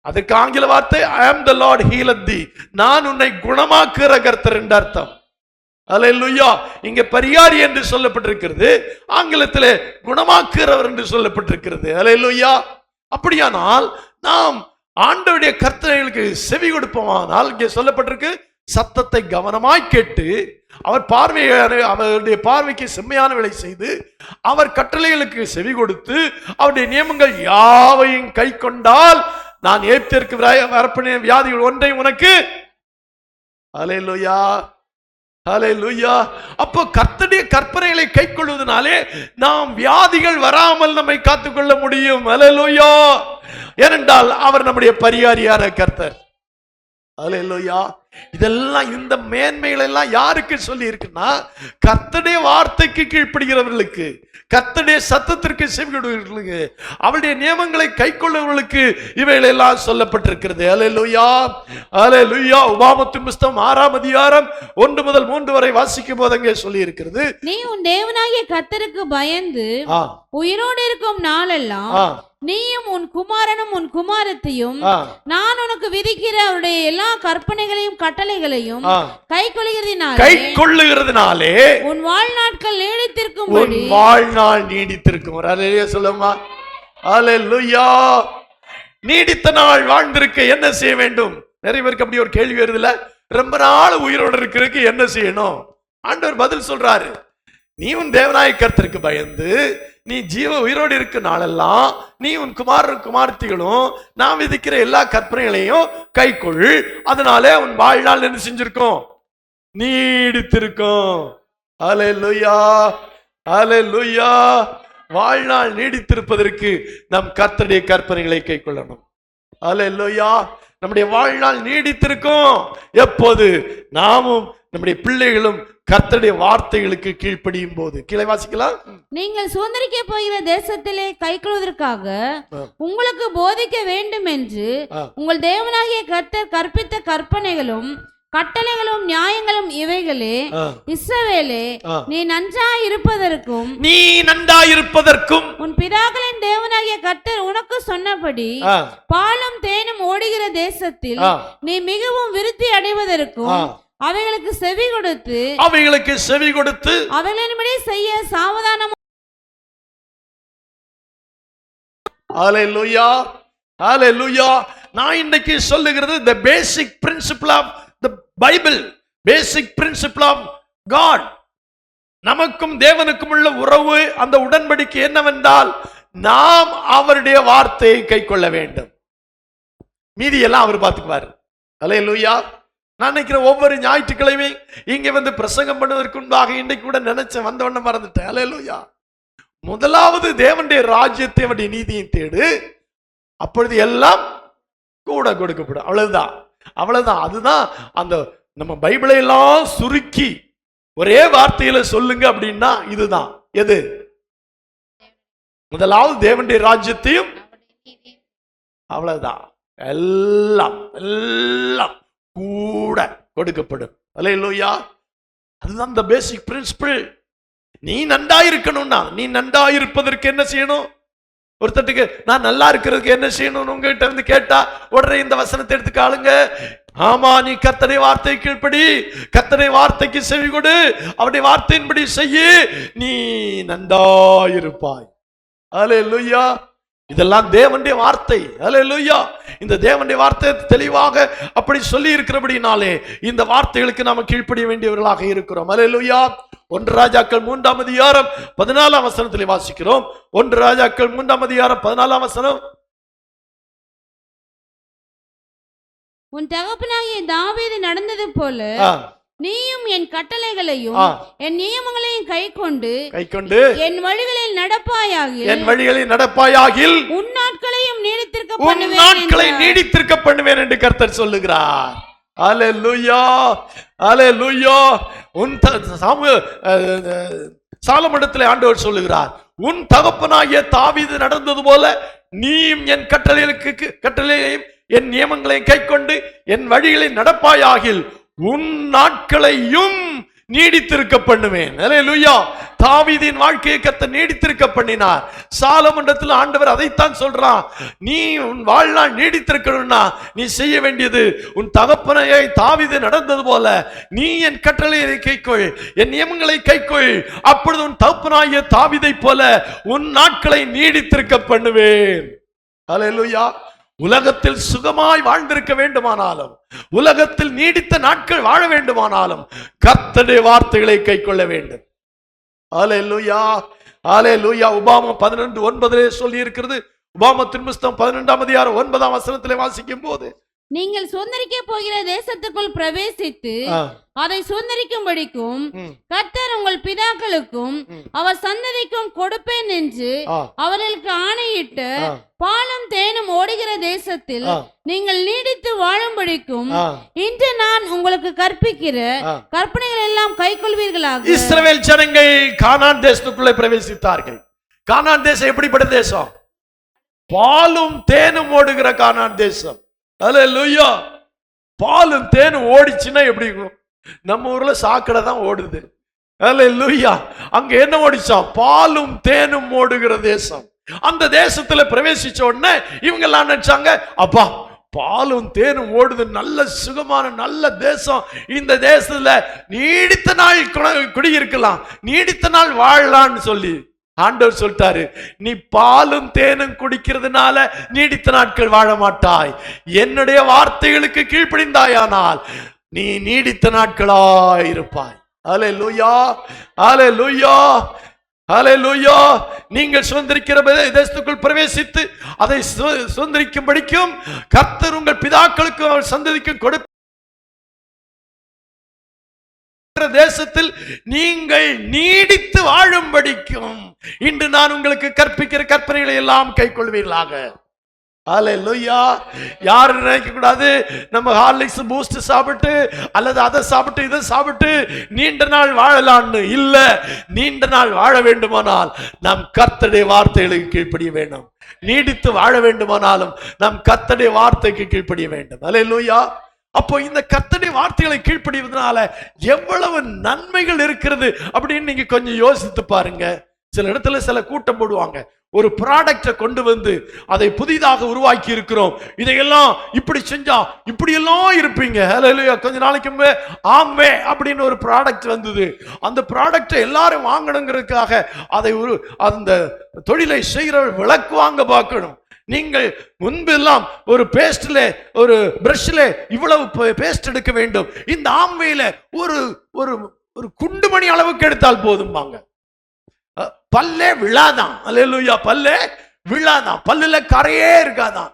அதுக்கு ஆங்கில வார்த்தை I am the Lord healeth thee. நான் உன்னை குணமாக்குற கர்த்தர் என்று அர்த்தம். அல்லேலூயா. இங்க பரிகாரி என்று சொல்லப்பட்டிருக்கிறது, ஆங்கிலத்திலே குணமாக்குறவர் என்று சொல்லப்பட்டிருக்கிறது. அல்லேலூயா. அப்படியானால் நாம் ஆண்டவருடைய கர்த்தனைகளுக்கு செவி கொடுப்போமானால், இங்கே சொல்லப்பட்டிருக்கு சத்தத்தை கவனமாய் கேட்டு அவர் அவருடைய பார்வைக்கு செம்மையான வேலை செய்து அவர் கட்டளைகளுக்கு செவி கொடுத்து அவருடைய நியமங்கள் யாவையும் கை கொண்டால் நான் ஏப்திற்கு வரப்பின வியாதிகள் ஒன்றை உனக்கு. அல்லேலூயா, அல்லேலூயா. அப்போ கர்த்தருடைய கற்பனைகளை கை கொள்வதனாலே நாம் வியாதிகள் வராமல் நம்மை காத்துக்கொள்ள முடியும். அல்லேலூயா. ஏனென்றால் அவர் நம்முடைய பரிகாரியான கர்த்தர். அல்லேலூயா. இதெல்லாம் இந்த மேன்மைகள் எல்லாம் யாருக்கு சொல்லி இருக்குன்னா கர்த்தருடைய வார்த்தைக்கு கீழ்ப்படுகிறவர்களுக்கு, கர்த்தருடைய சத்தத்திற்கு செவிகொடுக்கிறவர்களுக்கு, அவருடைய நியமங்களை கைக்கொள்ளவர்களுக்கு இவைகள் எல்லாம் சொல்லப்பட்டிருக்கிறது. அல்லேலூயா, அல்லேலூயா. உபாகமத்தின் புத்தகம் 6ஆம் அதிகாரம் 1 முதல் 3 வரை வாசிக்கும் போது அங்கே சொல்லி இருக்கிறது, நீ உன் தேவனாகிய கர்த்தருக்கு பயந்து உயிரோடு இருக்கும் நாளெல்லாம் நீயும் உன் குமாரனும் உன் குமாரத்தையும் நான் உனக்கு விதிக்கிற அவருடைய எல்லா கற்பனைகளையும் கட்டளைகளையும் கைக்கொள்ளுகிறதுனாலே உன் வாழ்நாட்கள் நீடித்திருக்கும். வாழ்நாள் நீடித்திருக்கும். அல்லேலூயா சொல்லுமா. அல்லேலூயா. நீடித்த நாள் வாழ்ந்திருக்க என்ன செய்ய வேண்டும்? நிறைய பேருக்கு அப்படி ஒரு கேள்வி வருதுல, ரொம்ப நாள் உயிரோடு இருக்கிறதுக்கு என்ன செய்யணும்? ஆண்டவர் பதில் சொல்றாரு, நீ உன் தேவனாய கர்த்தருக்கு பயந்து நீ உயிரோடு இருக்க நாளெல்லாம் நீ உன் குமாரத்திகளும் நான் விதிக்கிற எல்லா கற்பனைகளையும் கைக்கொள். அதனாலே உன் வாழ்நாள் என்ன செஞ்சிருக்கும்? நீடித்திருக்கும். அல்லேலூயா, அல்லேலூயா. வாழ்நாள் நீடித்திருப்பதற்கு நம் கர்த்தருடைய கற்பனைகளை கைக்கொள்ளணும். அல்லேலூயா. நம்முடைய வாழ்நாள் நீடித்திருக்கும் எப்போது நாமும் நம்முடைய பிள்ளைகளும் கர்த்தருடைய வார்த்தைகளுக்கு கீழ்ப்படியும் போது. கீழே வாசிக்கலாம். நீங்கள் சுதந்திரிக்க போகிற தேசத்திலே கைக்கொள்வதற்காக உங்களுக்கு போதிக்க வேண்டும் என்று உங்கள் தேவனாகிய கர்த்தர் கற்பித்த கற்பனைகளும் கட்டளைகளும் நியாயங்களும் இவைகளே. இஸ்ரவேலே, நீ நன்றாயிருப்பதற்கும் உன் பிதாக்களின் தேவனாகிய கர்த்தர் உனக்கு சொன்னபடி பாலும் தேனும் ஓடுகிற தேசத்தில் நீ மிகவும் விருத்தி அடைவதற்கும் அவைகளுக்கு செவி கொடுத்து அவைகளின்படி செய்ய சாவதானம். அல்லேலூயா, அல்லேலூயா. நான் இன்னைக்கு சொல்லுகிறது the basic principle of the Bible, basic principle of God. நமக்கும் தேவனுக்கும் உள்ள உறவு, அந்த உடன்படிக்கை என்னவென்றால் நாம் அவருடைய வார்த்தையை கைக்கொள்ள வேண்டும். மீதி எல்லாம் அவர் பார்த்துக்குவார். அல்லேலூயா. நான் நினைக்கிறேன் ஒவ்வொரு ஞாயிற்றுக்கிழமை இங்க வந்து பிரசங்கம் பண்ணுவதற்கு முன்பாக இன்னைக்கு கூட நினைச்சேன், வந்தவண்ண மறந்துட்டேன். அல்லேலூயா. முதலாவது தேவனுடைய ராஜ்யத்தை அவருடைய நீதியை தேடு, அப்பொழுது எல்லாம் கூட கொடுக்கப்படும். அவ்வளவுதான், அவ்வளவுதான். அதுதான் அந்த நம்ம பைபிளை எல்லாம் சுருக்கி ஒரே வார்த்தையில சொல்லுங்க அப்படின்னா இதுதான். எது? முதலாவது தேவனுடைய ராஜ்யத்தையும், அவ்வளவுதான், எல்லாம் எல்லாம் கூட கொடுக்கப்படும். அல்லேலூயா. அதுதான் the basic principle. நீ நன்றாயிருக்கணும்னா, நீ நன்றாயிருப்பதற்கு என்ன செய்யணும்? ஒருத்தட்டுக்கு நான் நல்லா இருக்கிறதுக்கு என்ன செய்யணும் உங்ககிட்ட வந்து கேட்டா உடனே இந்த வசனத்தை எடுத்து ஆளுங்க. ஆமா, நீ கர்த்தருடைய வார்த்தை கீழ்ப்படி, கர்த்தருடைய வார்த்தைக்கு செவி கொடு, அவருடைய வார்த்தையின்படி செய்ய, நீ நன்றாயிருப்பாய். அல்லேலூயா. இதெல்லாம் தேவனுடைய வார்த்தை. அல்லேலூயா. இந்த தேவனுடைய வார்த்தை தெளிவாக அப்படி சொல்லி இருக்கிறபடினாலே இந்த வார்த்தைகளுக்கு நாம கீழ்ப்படிய வேண்டியவர்களாக இருக்கிறோம். அல்லேலூயா. 1 ராஜாக்கள் 3ஆம் அதிகாரம் 14ஆம் வசனத்திலே வாசிக்கிறோம். 1 ராஜாக்கள் 3ஆம் அதிகாரம் 14ஆம் வசனம். உன் தகப்பனாகிய தாவீது நடந்தது போல நீயும் என் கட்டளைகளையும் என் நியமங்களையும் கைக்கொண்டு என் வழிகளில் நடப்பாயாகில் உன் நாட்களையும் நீடித்திருக்க பண்ணுவேன் என்று கர்த்தர் சொல்லுகிறார். அல்லேலூயா, அல்லேலூயா. உன் சாலமோனிடத்திலே ஆண்டவர் சொல்லுகிறார், உன் தகப்பனாகிய தாவீது நடந்தது போல நீயும் என் கட்டளையையும் என் நியமங்களையும் கைக்கொண்டு என் வழிகளை நடப்பாயாகில் உன் நாட்களையும் நீடித்திருக்க பண்ணுவேன். அல்லேலூயா. தாவீதின் வாழ்க்கையை கர்த்தர் நீடித்திருக்க பண்ணினார். சாலமோனிடத்தில் ஆண்டவர் அதைத்தான் சொல்றான், நீ உன் வாழ்நாள் நீடித்திருக்கணும்னா நீ செய்ய வேண்டியது உன் தகப்பனையை தாவீது நடந்தது போல நீ என் கட்டளையை கைக்கொள், என் நியமங்களை கைக்கொள், அப்பொழுது உன் தகப்பனாகிய தாவீதை போல உன் நாட்களை நீடித்திருக்க பண்ணுவேன். அல்லேலூயா. உலகத்தில் சுகமாய் வாழ்ந்திருக்க வேண்டுமானாலும், உலகத்தில் நீடித்த நாட்கள் வாழ வேண்டுமானாலும் கர்த்தருடைய வார்த்தைகளை கைக்கொள்ள வேண்டும். அல்லேலூயா, அல்லேலூயா. உபாமா 11:9 சொல்லி இருக்கிறது. உபாமத்தின் புஸ்தகம் 12ஆம் அதிகாரம் 9ஆம் வசனத்திலே வாசிக்கும் போது, நீங்கள் சுதந்தரிக்க போகிற தேசத்துக்குள் பிரவேசித்து அதை சுதந்தரிக்கும்படிக்கும் கர்த்தர் உங்கள் பிதாக்களுக்கும் அவர் சந்ததிக்கும் கொடுப்பேன் என்று அவர்களுக்கு ஆணையிட்டு பாலும் தேனும் ஓடுகிற தேசத்தில் நீங்கள் நீடித்து வாழும்படிக்கும் இன்று நான் உங்களுக்கு கற்பிக்கிற கற்பனைகள் எல்லாம் கைக்கொள்வீர்களாக. இஸ்ரவேல் ஜனங்கள் கானான் தேசத்துக்குள்ளே பிரவேசித்தார்கள். கானான் தேசம் எப்படிப்பட்ட தேசம்? பாலும் தேனும் ஓடுகிற கானான் தேசம். அல்லேலூயா. பாலும் தேனும் ஓடிச்சுன்னா எப்படி இருக்கும்? நம்ம ஊர்ல சாக்கடை தான் ஓடுது. அல்லேலூயா. அங்க என்ன ஓடிச்சா? பாலும் தேனும் ஓடுகிற தேசம். அந்த தேசத்துல பிரவேசிச்ச உடனே இவங்க எல்லாம் நினைச்சாங்க, அப்பா பாலும் தேனும் ஓடுது, நல்ல சுகமான நல்ல தேசம், இந்த தேசத்துல நீடித்த நாள் குடியிருக்கலாம், நீடித்த நாள் வாழலான்னு சொல்லி ஆண்டவர் சொல்லிட்டாரு, நீ பாலும் தேனும் குடிக்கிறதுனால நீடித்த நாட்கள் வாழ மாட்டாய். என்னுடைய வார்த்தைகளுக்கு கீழ்ப்படிந்தாயானால் நீ நீடித்த நாட்களாய் இருப்பாய். அல்லேலூயா, அல்லேலூயா, அல்லேலூயா. நீங்கள் சுதந்திரிக்கிற தேசத்துக்குள் பிரவேசித்து அதை சுதந்திரிக்கும்படிக்கும் கர்த்தர் உங்கள் பிதாக்களுக்கும் அவர் சந்ததிக்கும் கொடுப்ப தேசத்தில் நீங்கள் நீடித்து வாழும்படிக்கும் இன்று நான் உங்களுக்கு கற்பிக்கிற கற்பனைகளை எல்லாம் கைக்கொள்வீர்களாக. அல்லேலூயா. யாரும் நினைக்க கூடாது நம்ம ஹார்லிக்ஸ் பூஸ்ட் சாப்பிட்டு அல்லது அதை சாப்பிட்டு இதை சாப்பிட்டு நீண்ட நாள் வாழலான்னு. இல்ல, நீண்ட நாள் வாழ வேண்டுமானால் நாம் கர்த்தருடைய வார்த்தைகளுக்கு கீழ்ப்படிய வேண்டும். நீடித்து வாழ வேண்டுமானாலும் நாம் கர்த்தருடைய வார்த்தைக்கு கீழ்ப்படிய வேண்டும். அல்லேலூயா. அப்போ இந்த கர்த்தருடைய வார்த்தைகளை கீழ்ப்படிவதனால எவ்வளவு நன்மைகள் இருக்கிறது அப்படின்னு நீங்க கொஞ்சம் யோசித்து பாருங்க. சில இடத்துல சில கூட்டம் போடுவாங்க, ஒரு ப்ராடக்டை கொண்டு வந்து அதை புதிதாக உருவாக்கி இருக்கிறோம், இதையெல்லாம் இப்படி செஞ்சா இப்படி எல்லாம் இருப்பீங்க. கொஞ்ச நாளைக்கு முன்பே ஆம்வே அப்படின்னு ஒரு ப்ராடக்ட் வந்தது. அந்த ப்ராடக்டை எல்லாரும் வாங்கணுங்கிறதுக்காக அதை அந்த தொழிலை செய்கிறவர்கள் விளக்கு வாங்க பார்க்கணும். நீங்கள் முன்பெல்லாம் ஒரு பேஸ்ட்ல ஒரு பிரஷ்ல இவ்வளவு பேஸ்ட் எடுக்க வேண்டும், இந்த ஆம்வேல ஒரு ஒரு ஒரு குண்டுமணி அளவுக்கு எடுத்தால் போதும்பாங்க. பல்லே விழாதான். அல்லேலூயா. பல்லே விழாதான், பல்லுல கரையே இருக்காதான்.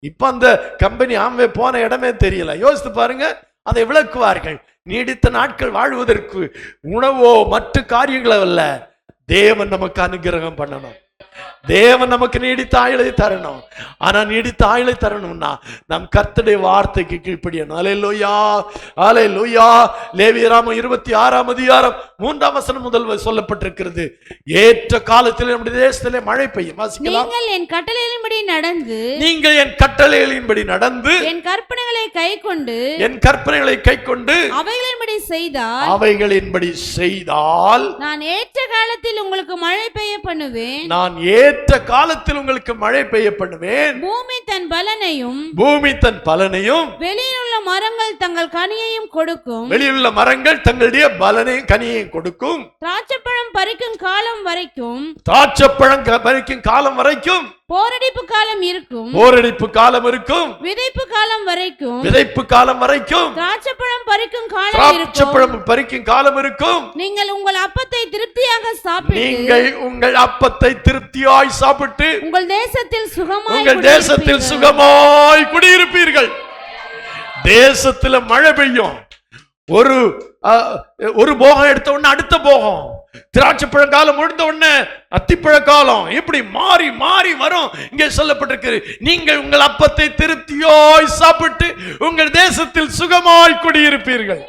இப்ப அந்த கம்பெனி ஆம்வே போன இடமே தெரியல. யோசித்து பாருங்க. அதை விளக்குவார்கள். நீடித்த நாட்கள் வாழ்வதற்கு உணவோ மற்ற காரியங்களோ அல்ல, தேவன் நமக்கு அனுகிரகம் பண்ணணும். தேவன் நமக்கு நீடித்த ஆயுளை தரணும். ஆனா நீடித்த ஆயுளை தரணும்னா நம் கர்த்தருடைய வார்த்தைக்கு கீழ்ப்படியணும். அல்லேலூயா, அல்லேலூயா. லேவியராகமம் 26ஆம் அதிகாரம் 3ஆம் வசனம் முதல் சொல்லப்பட்டிருக்கிறது, ஏற்ற காலத்தில் நம்முடைய தேசத்திலே மழை பெய்யும். வாசிக்கலாம். நீங்கள் என் கட்டளைகளின்படி நடந்து, நீங்கள் என் கட்டளைகளின்படி நடந்து என் கற்பனைகளை கைக்கொண்டு, என் கற்பனைகளை கைக்கொண்டு அவைகளின்படி செய்தால், அவைகளின்படி செய்தால் நான் ஏற்ற காலத்தில் உங்களுக்கு மழை பெய்ய பண்ணுவேன். நான் ஏற்ற காலத்தில் உங்களுக்கு மழை பெய்ய பண்ணுவேன். பூமி தன் பலனையும், பூமி தன் பலனையும், வெளியிலுள்ள மரங்கள் தங்கள் கனியையும் கொடுக்கும், வெளியுள்ள மரங்கள் தங்களுடைய பலனையும் கனியையும் கொடுக்கும். திராட்சைப்பழம் பறிக்கும் காலம் வரைக்கும், திராட்சைப்பழம் பறிக்கும் காலம் வரைக்கும், போரடிப்பு காலம் இருக்கும், போரடிப்பு காலம் இருக்கும், விதைப்பு காலம் வரைக்கும், விதைப்பு காலம் வரைக்கும், திராட்சைப்பழம் பறிக்கும் காலம் இருக்கும், திராட்சைப்பழம் பறிக்கும் காலம் இருக்கும். நீங்கள் உங்கள் அப்பத்தை திருப்தியாக சாப்பிட்டு, நீங்கள் உங்கள் அப்பத்தை திருப்தியாய் சாப்பிட்டு உங்கள் தேசத்தில் சுகமாய், உங்கள் தேசத்தில் சுகமாய் குடியிருப்பீர்கள். தேசத்துல மழை பெய்யும். ஒரு போகம் எடுத்த உடனே அடுத்த போகம், திராட்சைப்பழ காலம் முடிந்த உடனே அத்திப்பழ காலம், இப்படி மாறி மாறி வரும். இங்கே சொல்லப்பட்டிருக்கு, நீங்கள் உங்கள் அப்பத்தை திருப்தியாய் சாப்பிட்டு உங்கள் தேசத்தில் சுகமாய் குடியிருப்பீர்கள்.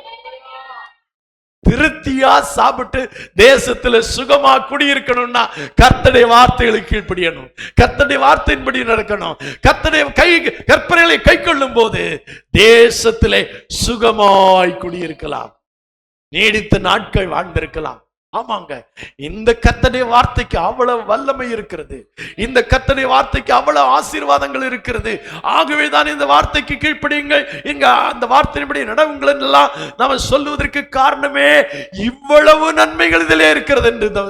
திருப்தியா சாப்பிட்டு தேசத்துல சுகமா குடியிருக்கணும்னா கர்த்தருடைய வார்த்தைகளுக்கு கீழ்ப்படியணும், கர்த்தருடைய வார்த்தையின்படி நடக்கணும். கர்த்தருடைய கற்பனைகளை கை கொள்ளும் போது தேசத்திலே சுகமாய் குடியிருக்கலாம், நீடித்த நாட்கள் வாழ்ந்திருக்கலாம். ஆமாங்க, இந்த கர்த்தருடைய வார்த்தைக்கு அவ்வளவு வல்லமை இருக்கிறது. இந்த கர்த்தருடைய வார்த்தைக்கு அவ்வளவு ஆசீர்வாதங்கள் இருக்கிறது. ஆகவே தான் இந்த வார்த்தைக்கு கீழ்ப்படியுங்கள், இங்க அந்த வார்த்தையின்படி நடவுங்கள் எல்லாம் நாம சொல்லுவதற்கு காரணமே இவ்வளவு நன்மைகள் இதிலே இருக்கிறது என்று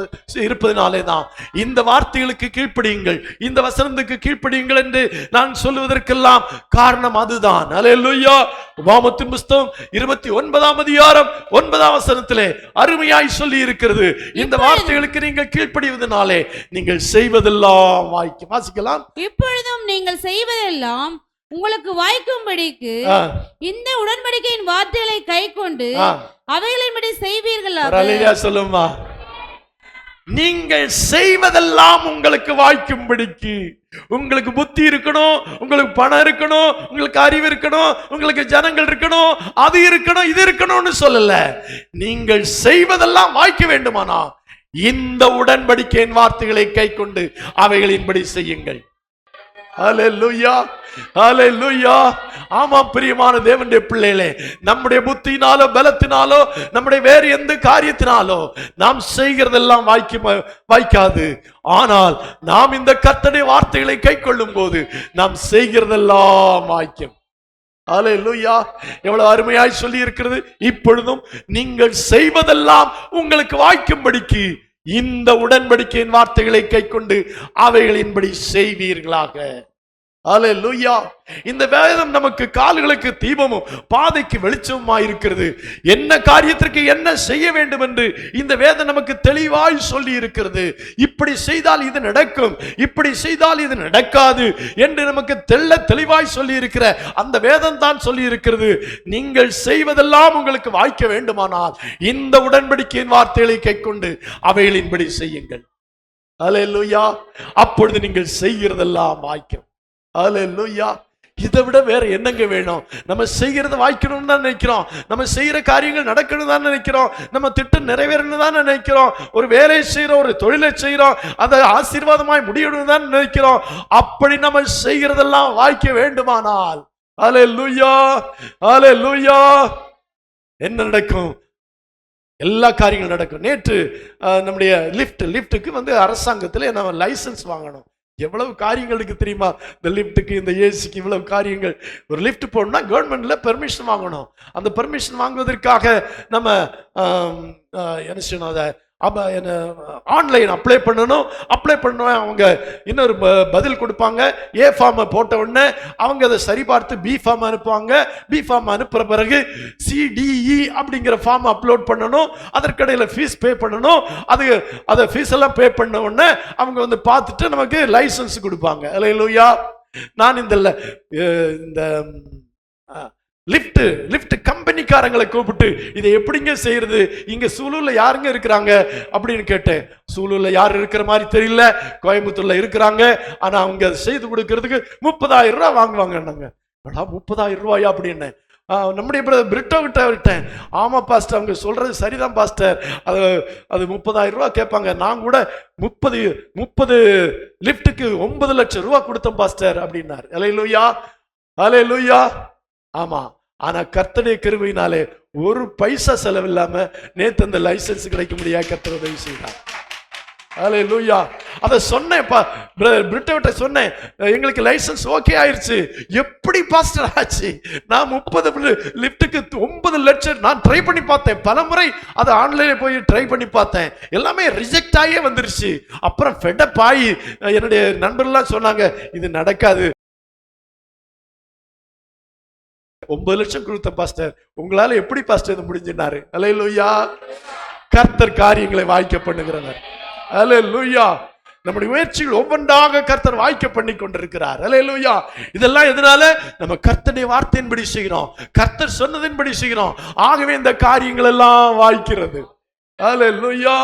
இருப்பதனாலே தான் இந்த வார்த்தைகளுக்கு கீழ்ப்படியுங்கள், இந்த வசனத்துக்கு கீழ்ப்படியுங்கள் என்று நான் சொல்லுவதற்கெல்லாம் காரணம் அதுதான். அல்லேலூயா. உபாகமத்தின் புஸ்தகம் 29ஆம் அதிகாரம் 9ஆம் வசனத்திலே அருமையாய் சொல்லி இருக்கிறது, இந்த வார்த்தைகளுக்கு நீங்கள் கீழ்ப்படிவதனாலே நீங்கள் செய்வதெல்லாம் வாய்க்கும். வாசிக்கலாம். இப்பொழுதும் நீங்கள் செய்வதெல்லாம் உங்களுக்கு வாய்க்கும்படிக்கு இந்த உடன்படிக்கையின் வார்த்தைகளை கைக்கொண்டு அவைகளின்படி செய்வீர்களாக. சொல்லுமா, நீங்கள் செய்வதெல்லாம் உங்களுக்கு வாய்க்கும்படிக்கு. உங்களுக்கு புத்தி இருக்கணும், உங்களுக்கு பணம் இருக்கணும், உங்களுக்கு அறிவு இருக்கணும், உங்களுக்கு ஜனங்கள் இருக்கணும், அது இருக்கணும், இது இருக்கணும்னு சொல்லல. நீங்கள் செய்வதெல்லாம் வாய்க்க வேண்டுமானா இந்த உடன்படிக்கையின் வார்த்தைகளை கைக்கொண்டு அவைகளின்படி செய்யுங்கள். ஹல்லேலூயா, ஹல்லேலூயா. ஆமா பிரியமான தேவனுடைய பிள்ளைகளே, நம்முடைய புத்தினாலோ பலத்தினாலோ நம்முடைய வேறு எந்த காரியத்தினாலோ நாம் செய்கிறதெல்லாம் வாய்க்காது. ஆனால் நாம் இந்த கர்த்தருடைய வார்த்தைகளை கைக்கொள்ளும் போது நாம் செய்கிறதெல்லாம் வாய்க்கும். ஹல்லேலூயா. எவ்வளவு அருமையாய் சொல்லி இருக்கிறது. இப்பொழுதும் நீங்கள் செய்வதெல்லாம் உங்களுக்கு வாய்க்கும்படிக்கு இந்த உடன்படிக்கையின் வார்த்தைகளை கைக்கொண்டு அவைகளின்படி செய்வீர்களாக. ஹல்லேலூயா. இந்த வேதம் நமக்கு கால்களுக்கு தீபமும் பாதைக்கு வெளிச்சமுமாய் இருக்கிறது. என்ன காரியத்திற்கு என்ன செய்ய வேண்டும் என்று இந்த வேதம் நமக்கு தெளிவாய் சொல்லி இருக்கிறது. இப்படி செய்தால் இது நடக்கும், இப்படி செய்தால் இது நடக்காது என்று நமக்கு தெளிவாய் சொல்லி இருக்கிற அந்த வேதம் தான் சொல்லி இருக்கிறது. நீங்கள் செய்வதெல்லாம் உங்களுக்கு வாய்க்க வேண்டுமானால் இந்த உடன்படிக்கையின் வார்த்தைகளை கைக்கொண்டு அவைகளின்படி செய்யுங்கள். ஹல்லேலூயா. அப்பொழுது நீங்கள் செய்கிறதெல்லாம் வாய்க்கும். ஹல்லேலூயா. இதை விட வேற என்னங்க வேணும்? நம்ம செய்கிறத வாய்க்கணும்னு தான் நினைக்கிறோம், நம்ம செய்யற காரியங்கள் நடக்கணும் தான் நினைக்கிறோம், நம்ம திட்டம் நிறைவேறணும் தான் நினைக்கிறோம், ஒரு வேலையை செய்யறோம், ஒரு தொழிலை செய்யறோம், அதை ஆசீர்வாதமாய் முடியணும் தான் நினைக்கிறோம். அப்படி நம்ம செய்கிறதெல்லாம் வாய்க்க வேண்டுமானால் ஹல்லேலூயா, ஹல்லேலூயா, என்ன நடக்கும்? எல்லா காரியங்களும் நடக்கும். நேற்று நம்முடைய லிஃப்ட்டுக்கு வந்து அரசாங்கத்தில் நம்ம லைசன்ஸ் வாங்கணும். எவ்வளவு காரியங்கள் இருக்கு தெரியுமா? இந்த லிஃப்ட்டுக்கு, இந்த ஏசிக்கு இவ்வளவு காரியங்கள். ஒரு லிஃப்ட் போகணும்னா கவர்மெண்ட்ல பெர்மிஷன் வாங்கணும். அந்த பெர்மிஷன் வாங்குவதற்காக நம்ம என்ன செய்யணும், அதை ஆன்லைன் அப்ளை பண்ணணும். அப்ளை பண்ணுவேன், அவங்க இன்னொரு பதில் கொடுப்பாங்க. ஏ ஃபார்மை போட்ட உடனே அவங்க அதை சரி பார்த்து பி ஃபார்ம் அனுப்புவாங்க. பி ஃபார்ம் அனுப்புற பிறகு சிடிஇ அப்படிங்கிற ஃபார்ம் அப்லோட் பண்ணணும். அதற்கிடையில் ஃபீஸ் பே பண்ணணும். அதை ஃபீஸ் எல்லாம் பே பண்ண உடனே அவங்க வந்து பார்த்துட்டு நமக்கு லைசன்ஸ் கொடுப்பாங்க. அல்லேலூயா. நான் இந்த லிஃப்ட் கம்பெனிக்காரங்களை கூப்பிட்டு இதை எப்படிங்க செய்யறது, இங்க சூலூர்ல யாருங்க இருக்கிறாங்க அப்படின்னு கேட்டேன். சூலூர்ல யாரு இருக்கிற மாதிரி தெரியல, கோயம்புத்தூர்ல இருக்கிறாங்க. ஆனா அவங்க செய்து கொடுக்கறதுக்கு 30,000 ரூபாய் வாங்குவாங்க. 30,000 ரூபாயா அப்படின்னு நம்முடைய பிரிட்டோ கிட்ட விட்டேன். ஆமா பாஸ்டர், அவங்க சொல்றது சரிதான் பாஸ்டர், அது 30,000 ரூபாய் கேட்பாங்க. நான் கூட 30 லிஃப்ட்டுக்கு 9 லட்சம் ரூபாய் கொடுத்தேன் பாஸ்டர் அப்படின்னார். அல்லேலூயா, அல்லேலூயா. ஆமா, ஆனா கர்த்தருடைய கிருபையினாலே ஒரு பைசா செலவில்லாம நேத்து அந்த லைசன்ஸ் கிடைக்க முடியாது. கர்த்தர் உதவி செய்தார். ஹல்லேலூயா. அதை சொன்னேன், பிரிட்டோட்ட சொன்னேன், எங்களுக்கு லைசன்ஸ் ஓகே ஆயிருச்சு. எப்படி பாஸ்டர் ஆச்சு? நான் 30 லிஃப்ட்டுக்கு 9 லட்சம் நான் ட்ரை பண்ணி பார்த்தேன். பல முறை அதை ஆன்லைன்ல போய் ட்ரை பண்ணி பார்த்தேன். எல்லாமே ரிஜெக்ட் ஆகியே வந்துருச்சு. அப்புறம் ஃபெடப் ஆகி என்னுடைய நண்பர்கள்லாம் சொன்னாங்க, இது நடக்காது. 9 லட்சம் கொடுத்த பாஸ்டர், உங்களால எப்படி பாஸ்டர் இது முடிஞ்சினாரு? அல்லேலூயா. கர்த்தர் காரியங்களை வாய்க்க பண்ணுகிறவர். அல்லேலூயா. நம்முடைய முயற்சிகள் ஒவ்வொன்றாக கர்த்தர் வாய்க்க பண்ணி கொண்டிருக்கிறார். அல்லேலூயா. இதெல்லாம் எதனால? நம்ம கர்த்தருடைய வார்த்தையின்படி செய்கிறோம், கர்த்தர் சொன்னதின்படி செய்கிறோம். ஆகவே இந்த காரியங்கள் எல்லாம் வாய்க்கிறது. அல்லேலூயா,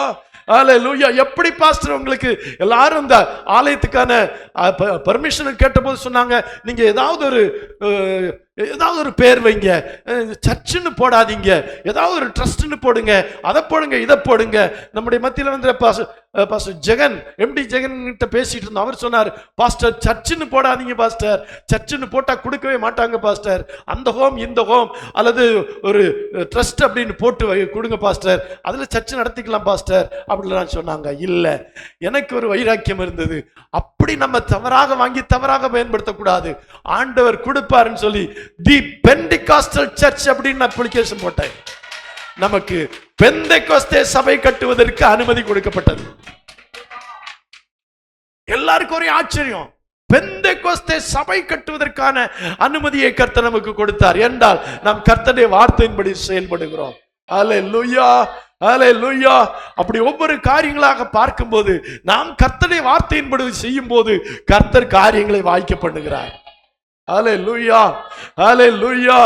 அல்லேலூயா. எப்படி பாஸ்டர் உங்களுக்கு எல்லாரும் இந்த ஆலயத்துக்கான பர்மிஷன் கேட்டபோது சொன்னாங்க, நீங்க ஏதாவது ஒரு ஏதாவது ஒரு பேர் வைங்க, சர்ச்சுன்னு போடாதீங்க, ஏதாவது ஒரு ட்ரஸ்ட்னு போடுங்க, அதை போடுங்க, இதை போடுங்க. நம்முடைய மத்தியில் வந்து பாஸ்டர் ஜெகன், எம்டி ஜெகன் கிட்ட பேசிட்டு இருந்தோம். அவர் சொன்னார், பாஸ்டர் சர்ச்சுன்னு போடாதீங்க பாஸ்டர், சர்ச்சுன்னு போட்டா கொடுக்கவே மாட்டாங்க பாஸ்டர், அந்த ஹோம் இந்த ஹோம் அல்லது ஒரு ட்ரஸ்ட் அப்படின்னு போட்டு கொடுங்க பாஸ்டர், அதுல சர்ச்சு நடத்திக்கலாம் பாஸ்டர் அப்படிலாம் சொன்னாங்க. இல்ல, எனக்கு ஒரு வைராக்கியம் இருந்தது, அப்படி நம்ம தவறாக வாங்கி தவறாக பயன்படுத்தக்கூடாது. ஆண்டவர் கொடுப்பாருன்னு சொல்லி தி பெண்டிகாஸ்டல் சர்ச் அப்படின்னு அப்ளிகேஷன் போட்டேன். நமக்கு பெந்தெகோஸ்தே சபை கட்டுவதற்கு அனுமதி கொடுக்கப்பட்டது. எல்லாருக்கும் ஒரே ஆச்சரியம், பெந்தெகோஸ்தே சபை கட்டுவதற்கான அனுமதியை கர்த்தர் நமக்கு கொடுத்தார் என்றால் நாம் கர்த்தருடைய வார்த்தையின்படி செயல்படுகிறோம். அல்லேலூயா, அல்லேலூயா. அப்படி ஒவ்வொரு காரியங்களாக பார்க்கும்போது நாம் கர்த்தருடைய வார்த்தையின்படி செய்யும் போது கர்த்தர் காரியங்களை வாய்க்க பண்ணுகிறார். அல்லேலூயா, அல்லேலூயா.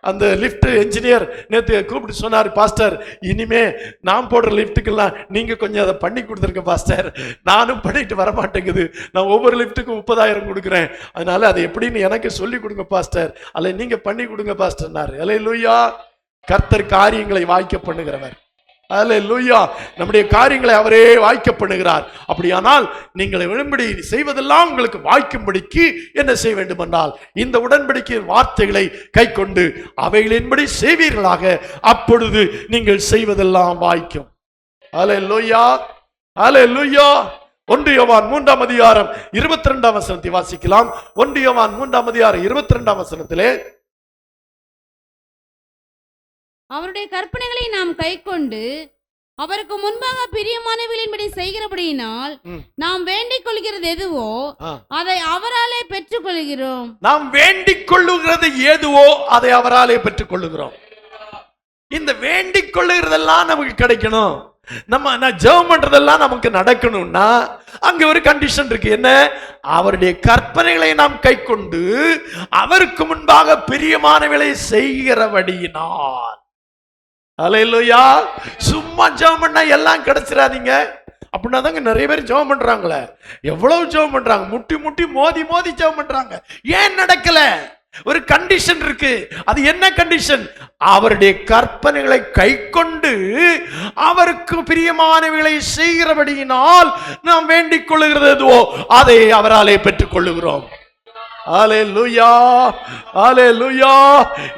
அந்த லிஃப்ட் என்ஜினியர் நேற்று கூப்பிட்டு சொன்னார், பாஸ்டர் இனிமே நான் போடுற லிஃப்ட்டுக்கெல்லாம் நீங்க கொஞ்சம் அதை பண்ணி கொடுத்துருங்க பாஸ்டர், நானும் பண்ணிட்டு வர மாட்டேங்குது, நான் ஒவ்வொரு லிஃப்ட்டுக்கும் 30,000 கொடுக்குறேன், அதனால அதை எப்படின்னு எனக்கு சொல்லி கொடுங்க பாஸ்டர், அல்ல நீங்க பண்ணி கொடுங்க பாஸ்டர்னாரு. அல்லேலூயா. கர்த்தர் காரியங்களை வாய்க்க பண்ணுகிறவர். அல்லேலூயா. நம்முடைய காரியங்களை அவரே வாய்க்க பண்ணுகிறார். அப்படியானால் நீங்கள் விரும்படி செய்வதெல்லாம் உங்களுக்கு வாய்க்கும்படிக்கு என்ன செய்ய வேண்டும் என்றால் இந்த உடன்படிக்கை வார்த்தைகளை கை கொண்டு அவைகளின்படி செய்வீர்களாக, அப்பொழுது நீங்கள் செய்வதெல்லாம் வாய்க்கும். அல்லேலூயா, அல்லேலூயா. 1 யோவான் 3ஆம் அதிகாரம் 22ஆம் வசனத்தை வாசிக்கலாம். 1 யோவான் 3ஆம் அதிகாரம் 22ஆம் வசனத்திலே, அவருடைய கற்பனைகளை நாம் கைக்கொண்டு அவருக்கு முன்பாக பிரியமானவர்களின்படி செய்கிறபடியினால் நாம் வேண்டிக் கொள்கிறது எதுவோ அதை அவராலே பெற்றுக் கொள்கிறோம். நாம் வேண்டிக் கொள்ளுகிறது எதுவோ அதை அவராலே பெற்றுக் கொள்ளுகிறோம். இந்த வேண்டிக் கொள்ளுகிறதெல்லாம் நமக்கு கிடைக்கணும், நம்ம ஜெபம் பண்றதெல்லாம் நமக்கு நடக்கணும்னா அங்க ஒரு கண்டிஷன் இருக்கு. என்ன? அவருடைய கற்பனைகளை நாம் கைக்கொண்டு அவருக்கு முன்பாக பிரியமானவர்களை செய்கிறபடியினால். அல்லேலூயா. சும்மா ஜெபம் பண்ணா எல்லாம் கிடைச்சிடாதீங்க. அப்படின்னா தாங்க நிறைய பேர் ஜெபம் பண்றாங்களே, எவ்வளவு ஜெபம் பண்றாங்க, முட்டி முட்டி மோதி மோதி ஜெபம் பண்றாங்க. ஏன் நடக்கல? ஒரு கண்டிஷன் இருக்கு. அது என்ன கண்டிஷன்? அவருடைய கற்பனைகளை கைக்கொண்டு அவருக்கு பிரியமானவைகளை செய்கிறபடியினால் நாம் வேண்டிக் கொள்ளுகிறது எதுவோ அதை அவராலே பெற்றுக் கொள்ளுகிறோம். அல்லேலூயா, அல்லேலூயா.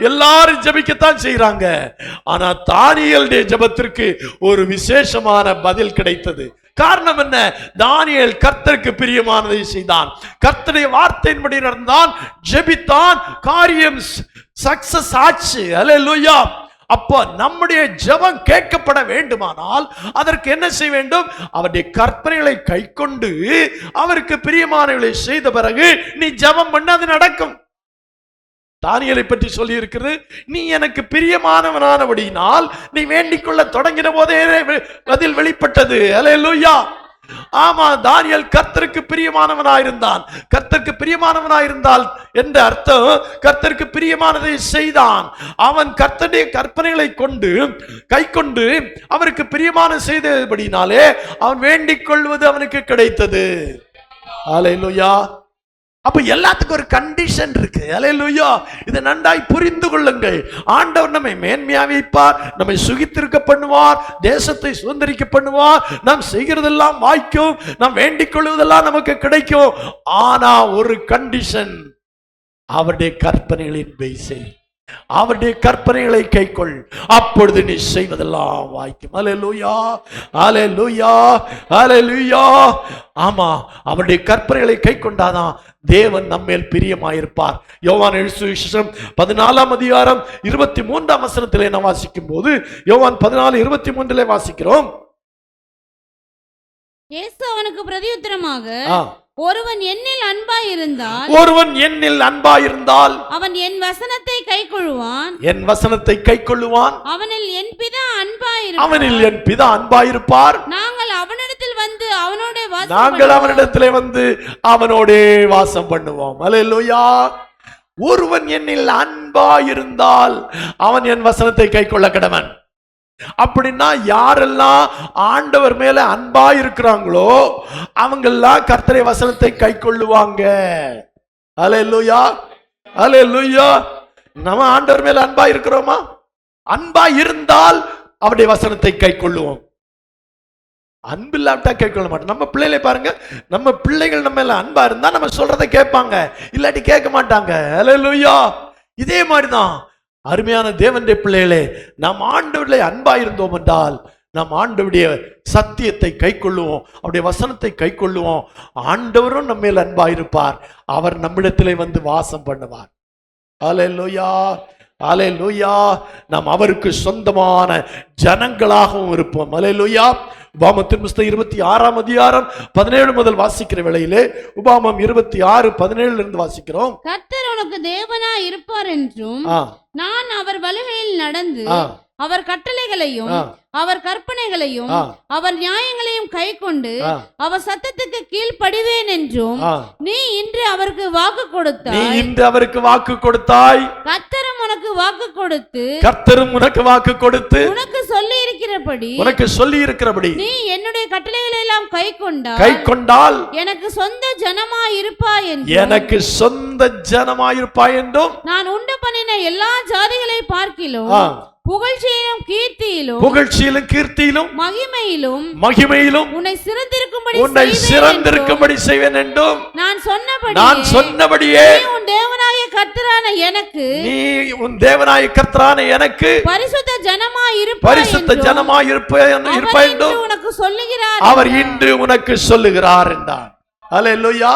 எல்லாரும் ஜெபிக்கத்தான் செய்றாங்க. ஆனா தானியேலுடைய ஜெபத்திற்கு ஒரு விசேஷமான பதில் கிடைத்தது. காரணம் என்ன? தானியேல் கர்த்தருக்கு பிரியமானதை செய்தான், கர்த்தருடைய வார்த்தையின்படி நடந்தான், ஜெபித்தான், காரியம் சக்சஸ் ஆச்சு. அல்லேலூயா. அப்போ நம்முடைய ஜெபம் கேட்கப்பட வேண்டுமானால் அதற்கு என்ன செய்ய வேண்டும்? அவருடைய கற்பனைகளை கைக்கொண்டு அவருக்கு பிரியமானவர்களை செய்த பிறகு நீ ஜெபம் பண்ண அது நடக்கும். தானியேலை பற்றி சொல்லி இருக்கிறது, நீ எனக்கு பிரியமானவனானபடியினால் நீ வேண்டிக் கொள்ள தொடங்கின போதே பதில் வெளிப்பட்டது. அல்லேலூயா. ஆமா, தானியேல் கர்த்தருக்கு பிரியமானவனாயிருந்தான். கர்த்தருக்கு பிரியமானவனாயிருந்தால் என்ற அர்த்தம் கர்த்தருக்கு பிரியமானதை செய்தான். அவன் கர்த்தருடைய கற்பனைகளை கொண்டு கை கொண்டு அவருக்கு பிரியமான செய்தபடினாலே அவன் வேண்டிக் கொள்வது அவனுக்கு கிடைத்தது. அல்லேலூயா. அப்ப எல்லாத்துக்கும் ஒரு கண்டிஷன் இருக்கு. அல்லேலூயா. இதை நன்றாய் புரிந்து கொள்ளுங்கள். ஆண்டவர் நம்மை மேன்மையா வைப்பார், நம்மை சுகித்திருக்க பண்ணுவார், தேசத்தை சுதந்திரிக்க பண்ணுவார், நாம் செய்கிறதெல்லாம் வாய்க்கும், நாம் வேண்டிக் கொள்வதெல்லாம் நமக்கு கிடைக்கும். ஆனா ஒரு கண்டிஷன், அவருடைய கற்பனைகளின் பேசை, அவருடைய கற்பனைகளை கைக்கொள், அப்பொழுது நீ செய்வதெல்லாம் வாய்க்கும். அல்லேலூயா, அல்லேலூயா, அல்லேலூயா. ஆமா, அவருடைய கற்பனைகளை கைக்கொண்டாதான் தேவன் நம்மேல் பிரியமாயிருப்பார். யோவான் எழுதின சுவிசேஷம் 14ஆம் அதிகாரம் 23ஆம் வசனத்திலே நாம் வாசிக்கும் போது, யோவான் 14:23 வாசிக்கிறோம். இயேசு அவனுக்கு பிரதியுத்தரமாக, ஒருவன் என்னில் அன்பாயிருந்தால் அவன் என் வசனத்தை கைக்கொள்வான், என் வசனத்தை கைக்கொள்ளுவான், அவனில் என் பிதா அன்பாயிருப்பார், நாங்கள் அவனிடத்திலே வந்து அவனோடே வாசம் பண்ணுவோம். அல்லேலூயா. ஒருவன் என்னில் அன்பாயிருந்தால் அவன் என் வசனத்தை கைக்கொள்ள கடவன். அப்படின்னா யாரெல்லாம் ஆண்டவர் மேல அன்பா இருக்கிறாங்களோ அவங்கெல்லாம் கர்த்தருடைய வசனத்தை கைக்கொள்ளுவாங்க. அல்லேலூயா, அல்லேலூயா. நம்ம ஆண்டவர் மேல அன்பா இருக்கிறோமா? அன்பா இருந்தால் அவருடைய வசனத்தை கை கொள்ளுவோம். அன்பு இல்லாட்டா கேட்க மாட்டோம். நம்ம பிள்ளைகளை பாருங்க, நம்ம பிள்ளைகள் நம்ம எல்லாம் அன்பா இருந்தா நம்ம சொல்றதை கேட்பாங்க, இல்லாட்டி கேட்க மாட்டாங்க. ஹல்லேலூயா. இதே மாதிரிதான் அருமையான தேவனுடைய பிள்ளைகளே, நாம் ஆண்டவரிலே அன்பா இருந்தோம் என்றால் நாம் ஆண்டவருடைய சத்தியத்தை கை கொள்ளுவோம், அவருடைய வசனத்தை கை கொள்ளுவோம். ஆண்டவரும் நம்ம மேல் அன்பா இருப்பார், அவர் நம்மிடத்திலே வந்து வாசம் பண்ணுவார். ஹல்லேலூயா, ஹல்லேலூயா. நாம் அவருக்கு சொந்தமான ஜனங்களாகவும் இருப்போம். ஹல்லேலூயா. உபாமத்தின் புஸ்தகம் 26ஆம் அதிகாரம் 17 முதல் வாசிக்கிற வேளையிலே, உபாமம் 26:17 இருந்து வாசிக்கிறோம். கர்த்தர் உனக்கு தேவனா இருப்பார் என்றும் நான் அவர் வழிகளில் நடந்து அவர் கட்டளைகளையும் அவர் கற்பனைகளையும் அவர் நியாயங்களையும் கை கொண்டு அவர் சத்தத்துக்கு கீழ்ப்படிவேன் என்றும் நீ இன்று அவருக்கு வாக்கு கொடுத்தாய். கர்த்தரும் உனக்கு வாக்கு கொடுத்து உனக்கு சொல்லி இருக்கிறபடி நீ என்னுடைய கட்டளைகளை எல்லாம் கை கொண்டால் எனக்கு சொந்த ஜனமாயிருப்பாய் என்றும் நான் உண்டு பண்ணின எல்லா ஜாதிகளை பார்க்கிலும் புகழ்ச்சியிலும் கீர்த்தியிலும் மகிமையிலும் உன்னை சிறந்திருக்கும்படி செய்வேன் என்றும் நான் சொன்னபடியே நீ உன் தேவனாய கர்த்தரான எனக்கு பரிசுத்த ஜனமாய் இருப்பாய் என்றும் அவர் இன்று உனக்கு சொல்லுகிறார் என்றார். ஹல்லேலூயா,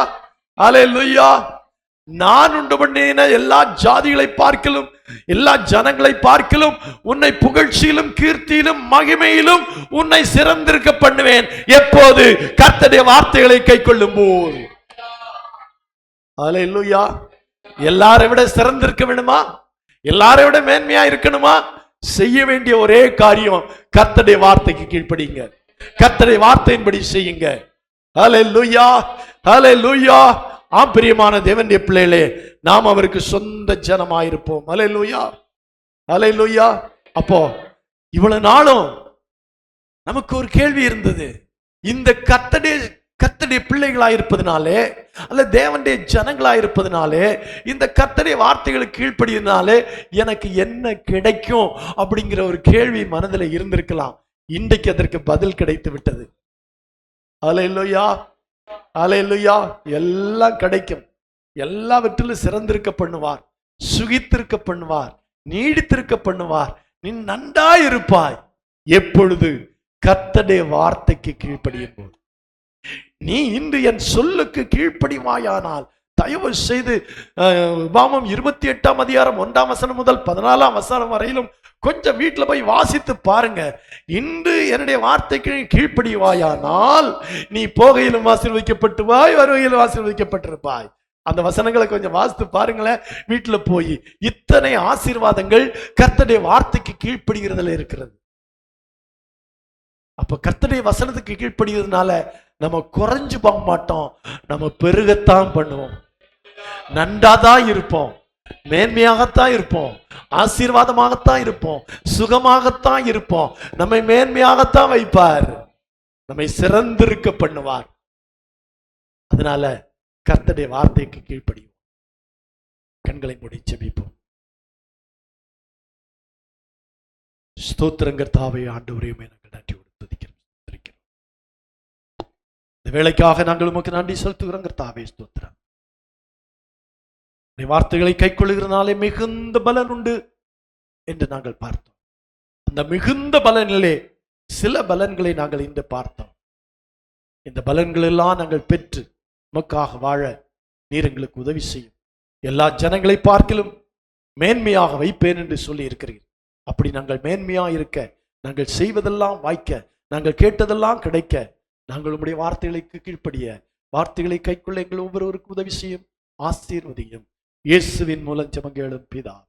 ஹல்லேலூயா. நான் உண்டு பண்ணின எல்லா ஜாதிகளை பார்க்கலும் எல்லா ஜனங்களை பார்க்கலும் உன்னை புகழ்ச்சியிலும் கீர்த்தியிலும் மகிமையிலும் உன்னை சிறந்திருக்க பண்ணுவேன். எப்போது? கர்த்தருடைய வார்த்தைகளை கை கொள்ளும் போது. ஹல்லேலூயா. எல்லாரை விட சிறந்திருக்க வேணுமா? எல்லாரை விட மேன்மையா இருக்கணுமா? செய்ய வேண்டிய ஒரே காரியம், கர்த்தருடைய வார்த்தைக்கு கீழ்ப்படிங்க, கர்த்தருடைய வார்த்தையின்படி செய்யுங்க. ஹல்லேலூயா, ஹல்லேலூயா. பிரியமான தேவனுடைய பிள்ளைகளே, நாம் அவருக்கு சொந்த ஜனமாயிருப்போம். ஹல்லேலூயா, ஹல்லேலூயா. அப்போ இவ்வளவு நாளும் நமக்கு ஒரு கேள்வி இருந்தது, இந்த கர்த்தருடைய பிள்ளைகளாயிருப்பதனாலே அல்ல தேவனுடைய ஜனங்களாயிருப்பதனாலே இந்த கர்த்தருடைய வார்த்தைகளுக்கு கீழ்ப்படியனாலே எனக்கு என்ன கிடைக்கும் அப்படிங்கிற ஒரு கேள்வி மனதில் இருந்திருக்கலாம். இன்றைக்கு அதற்கு பதில் கிடைத்து விட்டது. ஹல்லேலூயா, ஹல்லேலூயா. எல்லாம் கிடைக்கும், எல்லாவற்றிலும் சிறந்திருக்க பண்ணுவார், சுகித்திருக்க பண்ணுவார், நீடித்திருக்க பண்ணுவார். நீ நன்றாய் இருப்பாய் எப்பொழுது? கர்த்தருடைய வார்த்தைக்கு கீழ்ப்படியும் போது. நீ இன்று என் சொல்லுக்கு கீழ்ப்படிவாயானால், தயவு செய்து உபாமம் 28ஆம் அதிகாரம் 1ஆம் வசனம் முதல் 14ஆம் வசனம் வரையிலும் கொஞ்சம் வீட்டில் போய் வாசித்து பாருங்க. இன்று என்னுடைய வார்த்தைக்கு கீழ்ப்படிவாயானால் நீ போகையிலும் ஆசீர்வதிக்கப்பட்டுவாய், வருகையிலும் ஆசீர்வதிக்கப்பட்டிருப்பாய். அந்த வசனங்களை கொஞ்சம் வாசித்து பாருங்களேன் வீட்டில் போய். இத்தனை ஆசீர்வாதங்கள் கர்த்தருடைய வார்த்தைக்கு கீழ்ப்படுகிறதுல இருக்கிறது. அப்ப கர்த்தருடைய வசனத்துக்கு கீழ்ப்படுகிறதுனால நம்ம குறைஞ்சு போக மாட்டோம், நம்ம பெருகத்தான் பண்ணுவோம், நன்றாதான் இருப்போம், மேன்மையாகத்தான் இருப்போம், ஆசீர்வாதமாகத்தான் இருப்போம், சுகமாகத்தான் இருப்போம். நம்மை மேன்மையாகத்தான் வைப்பார், நம்மை சிறந்திருக்க பண்ணுவார். அதனால கர்த்தருடைய வார்த்தைக்கு கீழ்ப்படிவோம். கண்களை மூடி ஜெபிப்போம். ஸ்தோத்திரங்கள் தாவே, ஆண்டவரே, நாங்கள் நன்றி துதிக்கிறோம். இந்த வேளைக்காக நாங்கள் உமக்கு நன்றி செலுத்துகிறோம் கர்த்தாவே. ஸ்தோத்திரம். வார்த்தைகளை கை கொள்ளுகிறனாலே மிகுந்த பலன் உண்டு என்று நாங்கள் பார்த்தோம். அந்த மிகுந்த பலனிலே சில பலன்களை நாங்கள் இன்று பார்த்தோம். இந்த பலன்கள் எல்லாம் நாங்கள் பெற்று உமக்காக வாழ நீர் எங்களுக்கு உதவி செய்யும். எல்லா ஜனங்களை பார்க்கிலும் மேன்மையாக வைப்பேன் என்று சொல்லி இருக்கிறீர்கள். அப்படி நாங்கள் மேன்மையா இருக்க, நாங்கள் செய்வதெல்லாம் வாய்க்க, நாங்கள் கேட்டதெல்லாம் கிடைக்க, நாங்கள் உம்முடைய வார்த்தைகளுக்கு கீழ்ப்படிய, வார்த்தைகளை கைக்கொள்ள எங்கள் ஒவ்வொருவருக்கும் உதவி செய்யும், ஆசீர்வதியும். இயேசுவின் மூலம் ஜெபம் கேளும் பிதாவே.